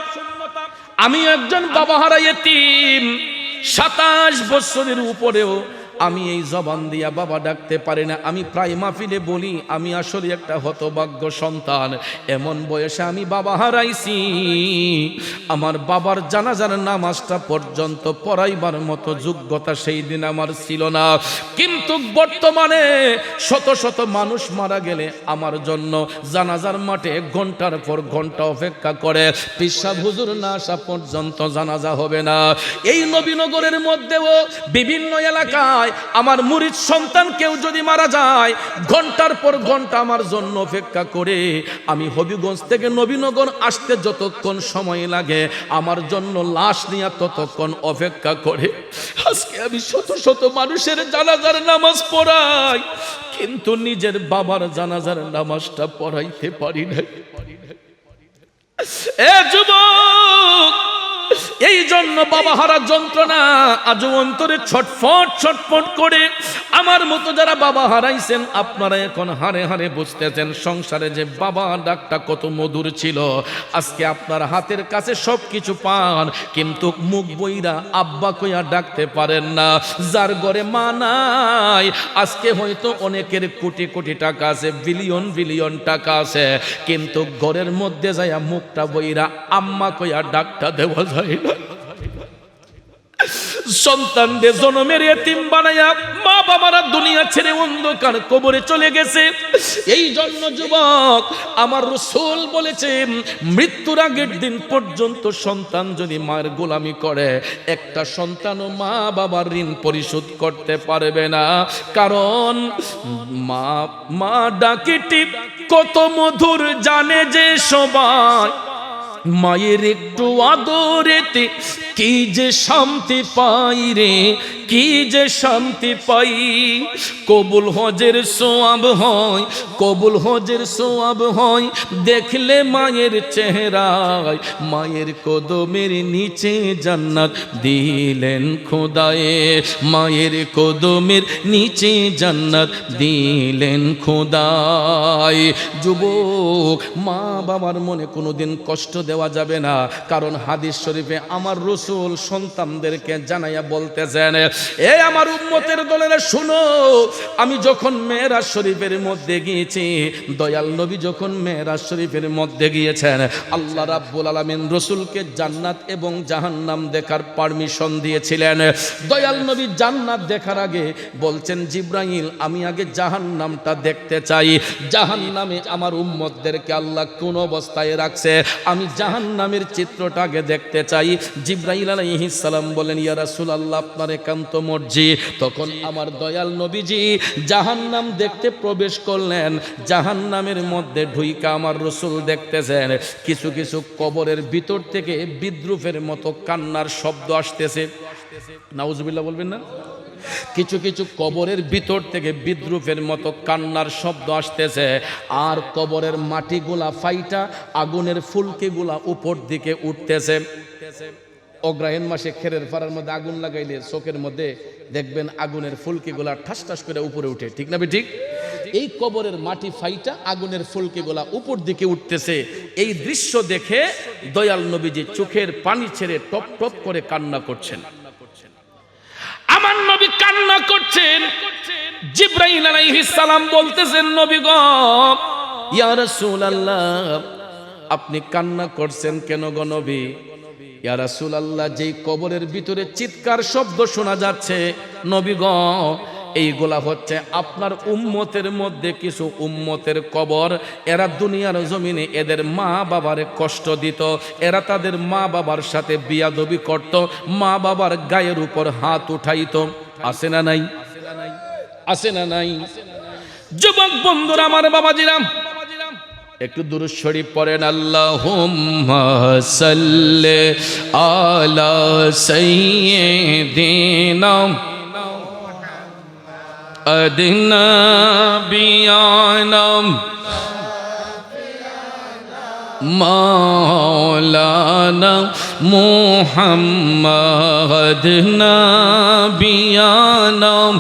আমি একজন বাবা হারা এতিম, 27 বছরের উপরেও আমি এই জবান দিয়া বাবা ডাকতে পারি না। আমি প্রায় মাহফিলে বলি আমি আসলে একটা হতভাগ্য সন্তান। এমন বয়সে আমি বাবা হারাইছি, আমার বাবার জানাজার নামাজটা পর্যন্ত পড়াইবার মতো যোগ্যতা সেই দিন আমার ছিল না। কিন্তু বর্তমানে শত শত মানুষ মারা গেলে আমার জন্য জানাজার মাঠে ঘন্টার পর ঘন্টা অপেক্ষা করে, পিসাব হুজুর না আসা পর্যন্ত জানাজা হবে না। এই নবীনগরের মধ্যেও বিভিন্ন এলাকায় আমার মুরিদ সন্তান কেউ যদি মারা যায়, ঘন্টার পর ঘন্টা আমার জন্য অপেক্ষা করে। আমি হবিগঞ্জ থেকে নবীনগর আসতে যতক্ষণ সময় লাগে আমার জন্য লাশ নিয়ে ততক্ষণ অপেক্ষা করে। আজকে আমি শত শত মানুষের জানাজার নামাজ পড়াই, কিন্তু নিজের বাবার জানাজার নামাজটা পড়াইতে পারি না। এ যুবক, এই জন্য বাবা হারা যন্ত্রণা আজ অন্তরে ছটফট ছটফট করে। আমার মতো যারা বাবা হারাইছেন আপনারা এখন হারে হারে বুঝতেছেন সংসারে যে বাবা ডাকটা কত মধুর ছিল। আজকে আপনার হাতের কাছে সব কিছু পান, কিন্তু মুখ বইরা আব্বা কইয়া ডাকতে পারেন না। যার ঘরে মা নাই, আজকে হয়তো অনেকের কোটি কোটি টাকা আছে, বিলিয়ন বিলিয়ন টাকা আছে, কিন্তু ঘরের মধ্যে যাইয়া মুখটা বইরা আম্মা কইয়া ডাকটা দেওয়া যায় না। সন্তানদের জন্মের এতিম বানায়া মা বাবারা দুনিয়া ছেড়ে অন্ধকার কবরে চলে গেছে। এই জন্য যুবক, আমার রাসূল বলেছেন মৃত্যুর আগের দিন পর্যন্ত সন্তান যদি মায়ের গোলামি করে, একটা সন্তানও মা বাবার ঋণ পরিশোধ করতে পারবে না। কারণ মা মা ডাকিটি কত মধুর জানে যে সবাই, মায়ের একটু আদরেতে কি যে শান্তি পাই রে, কি যে শান্তি পাই। কবুল হজের সোয়াব হয়, কবুল হজের সোয়াব হয় দেখলে মায়ের চেহারায়। মায়ের কদমের নিচে জান্নাত দিলেন খোদায়ে, মায়ের কদমের নিচে জান্নাত দিলেন খোদায়। যুবক, মা বাবার মনে কোনোদিন কষ্ট দেওয়া যাবে না। কারণ হাদিস শরীফে আমার রাসূল সন্তানদেরকে জানাইয়া বলতেছেন, এ আমার উম্মতের দলেরা শুনো, আমি যখন মেরাজ শরীফের মধ্যে গিয়েছি, দয়াল নবী যখন মেরাজ শরীফের মধ্যে গিয়েছেন, আল্লাহ রাব্বুল আলামিন রাসূলকে জান্নাত এবং জাহান্নাম দেখার পারমিশন দিয়েছিলেন। দয়াল নবী জান্নাত দেখার আগে বলছেন, জিবরাইল আমি আগে জাহান্নামটা দেখতে চাই। জাহান্নামে আমার উম্মতদেরকে আল্লাহ কোন অবস্থায় রাখছে আমি জাহান্নামের চিত্রটা আগে দেখতে চাই। জিবরাইল আলাইহিস সালাম বলেন, ইয়া রাসূলুল্লাহ আপনার একান্ত মর্জি। তখন আমার দয়াল নবীজি জাহান্নাম দেখতে প্রবেশ করলেন। জাহান্নামের মধ্যে ঢুইকা আমার রাসূল দেখতেছেন কিছু কিছু কবরের ভিতর থেকে বিদ্রুপের মতো কান্নার শব্দ আসতেছে। নাউজুবিল্লাহ বলবেন না? কিছু কিছু কবরের ভিতর থেকে বিদ্রুপের মতো কান্নার শব্দ আসতেছে। আর কবরের মাটিগুলা ফাইটা আগুনের ফুলকিগুলা উপর দিকে উঠতেছে। অগ্রহায়ণ মাসে খেরের পাড়ার মধ্যে আগুন লাগাইলে চোখের মধ্যে দেখবেন আগুনের ফুলকিগুলা ঠাস ঠাস করে উপরে উঠে, ঠিক না ঠিক? এই কবরের মাটি ফাইটা আগুনের ফুলকিগুলা উপর দিকে উঠতেছে। এই দৃশ্য দেখে দয়াল নবীজি চোখের পানি ছেড়ে টপ টপ করে কান্না করছেন। আমার নবী কান্না করছেন। জিবরাইল আলাইহিস সালাম বলতেছেন, নবী গো, ইয়া রাসূলুল্লাহ আপনি কান্না করছেন কেন গো নবী? ইয়া রাসূলুল্লাহ যেই কবরের ভিতরে চিৎকার শব্দ শোনা যাচ্ছে নবী গো, এইগুলা হচ্ছে আপনার উম্মতের মধ্যে কিছু উম্মতের কবর। এরা দুনিয়ার জমিনে এদের মা বাবারে কষ্ট দিত, এরা তাদের মা বাবার সাথে বিয়াদবি করত, মা বাবার গায়ের উপর হাত উঠাইত। আছে না নাই? আছে না নাই? যুবক বন্ধুরা, আমার বাবাজিরা, একটু দুরূদ শরীফ পড়েন। আল্লাহুম্মা সাল্লি আলা সাইয়্যিদিনা আদিনা বিয়ানাম মাওলানা মুহাম্মদ নাবিয়ানাম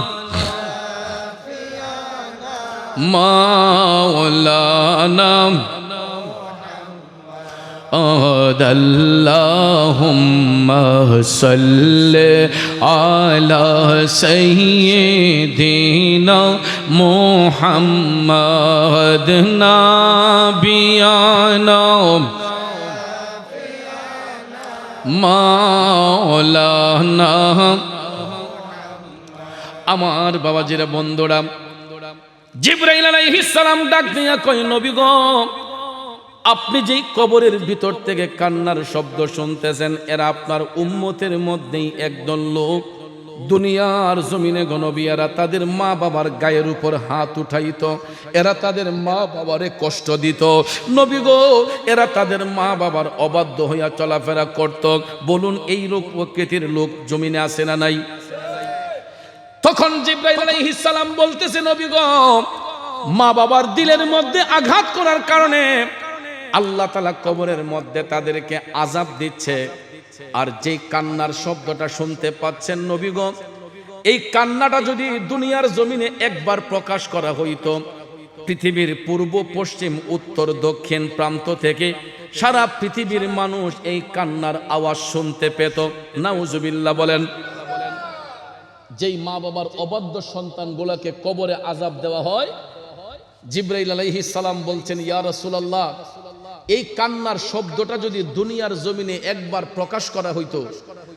মাওলানা আল্লাহুম্মা সাল্লি আলা সাইয়্যিদিনা মুহাম্মাদ নাবিয়ানা মাওলানা। আমার বাবাজিরা বন্ধুরা, জিবরাইল আলাইহিস সালাম ডাক দিয়া কয়, নবী গো, আপনি যেই কবরের ভিতর থেকে কান্নার শব্দ শুনতেছেন, এরা আপনার উম্মতের মধ্যেই একদল লোক দুনিয়ার জমিনে গণবী, এরা তাদের মা বাবার গায়ের উপর হাত উঠাইত, এরা তাদের মা বাবারে কষ্ট দিত। নবী গো, এরা তাদের মা বাবার অবাধ্য হইয়া চলাফেরা করত। বলুন, এই লোক প্রকৃতির লোক জমিনে আছে না নাই? তখন জিবরাইল আলাইহিস সালাম বলতেছে, নবী গো, মা বাবার দিলের মধ্যে আঘাত করার কারণে আল্লাহ তাআলা কবরের মধ্যে তাদেরকে আযাব দিচ্ছে। আর যে কান্নার শব্দটা শুনতে পাচ্ছেন নবী গো, এই কান্নাটা যদি দুনিয়ার জমিনে একবার প্রকাশ করা হইতো, পৃথিবীর পূর্ব পশ্চিম উত্তর দক্ষিণ প্রান্ত থেকে সারা পৃথিবীর মানুষ এই কান্নার আওয়াজ শুনতে পেত। নাউজুবিল্লাহ বলেন। যেই মা বাবার অবাধ্য সন্তানগুলোকে কবরে আযাব দেওয়া হয়, জিবরাইল আলাইহিস সালাম বলছেন, ইয়া রাসূলুল্লাহ, এই কান্নার শব্দটা যদি দুনিয়ার জমিনে একবার প্রকাশ করা হইতো,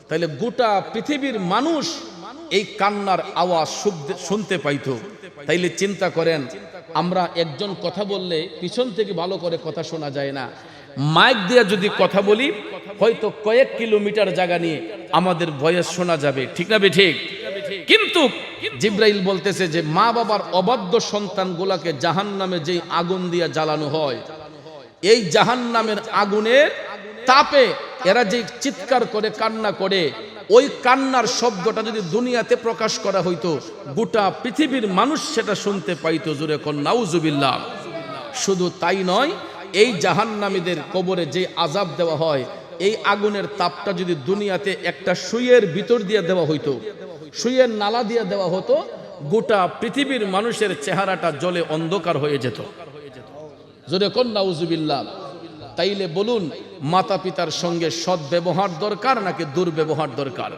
তাহলে গোটা পৃথিবীর মানুষ এই কান্নার আওয়াজ শুনতে পাইতো। তাইলে চিন্তা করেন, আমরা একজন কথা বললে পিছন থেকে ভালো করে কথা শোনা যায় না, মাইক দিয়ে যদি কথা বলি হয়তো কয়েক কিলোমিটার জায়গা নিয়ে আমাদের ভয়েস শোনা যাবে, ঠিক না বে ঠিক? কিন্তু জিবরাইল বলতেছে যে মা বাবার অবাধ্য সন্তানগুলাকে জাহান্নামে যেই আগুন দিয়ে জ্বালানো হয়, এই জাহান্নামের আগুনের তাপে এরা যে চিৎকার করে কান্না করে, ওই কান্নার শব্দটা যদি দুনিয়াতে প্রকাশ করা হইতো, গোটা পৃথিবীর মানুষ সেটা শুনতে পাইতো। জোরে কোন নাউজুবিল্লাহ। শুধু তাই নয়, এই জাহান্নামীদের কবরে যে আযাব দেওয়া হয়, এই আগুনের তাপটা যদি দুনিয়াতে একটা সুইয়ের ভিতর দিয়ে দেওয়া হইতো, সুইয়ের নালা দিয়ে দেওয়া হতো, গোটা পৃথিবীর মানুষের চেহারাটা জ্বলে অন্ধকার হয়ে যেত। জোরে কোন নাউজুবিল্লাহ। তাইলে বলুন, মাতা পিতার সঙ্গে সৎ ব্যবহার দরকার নাকি দুর্ব্যবহার দরকার?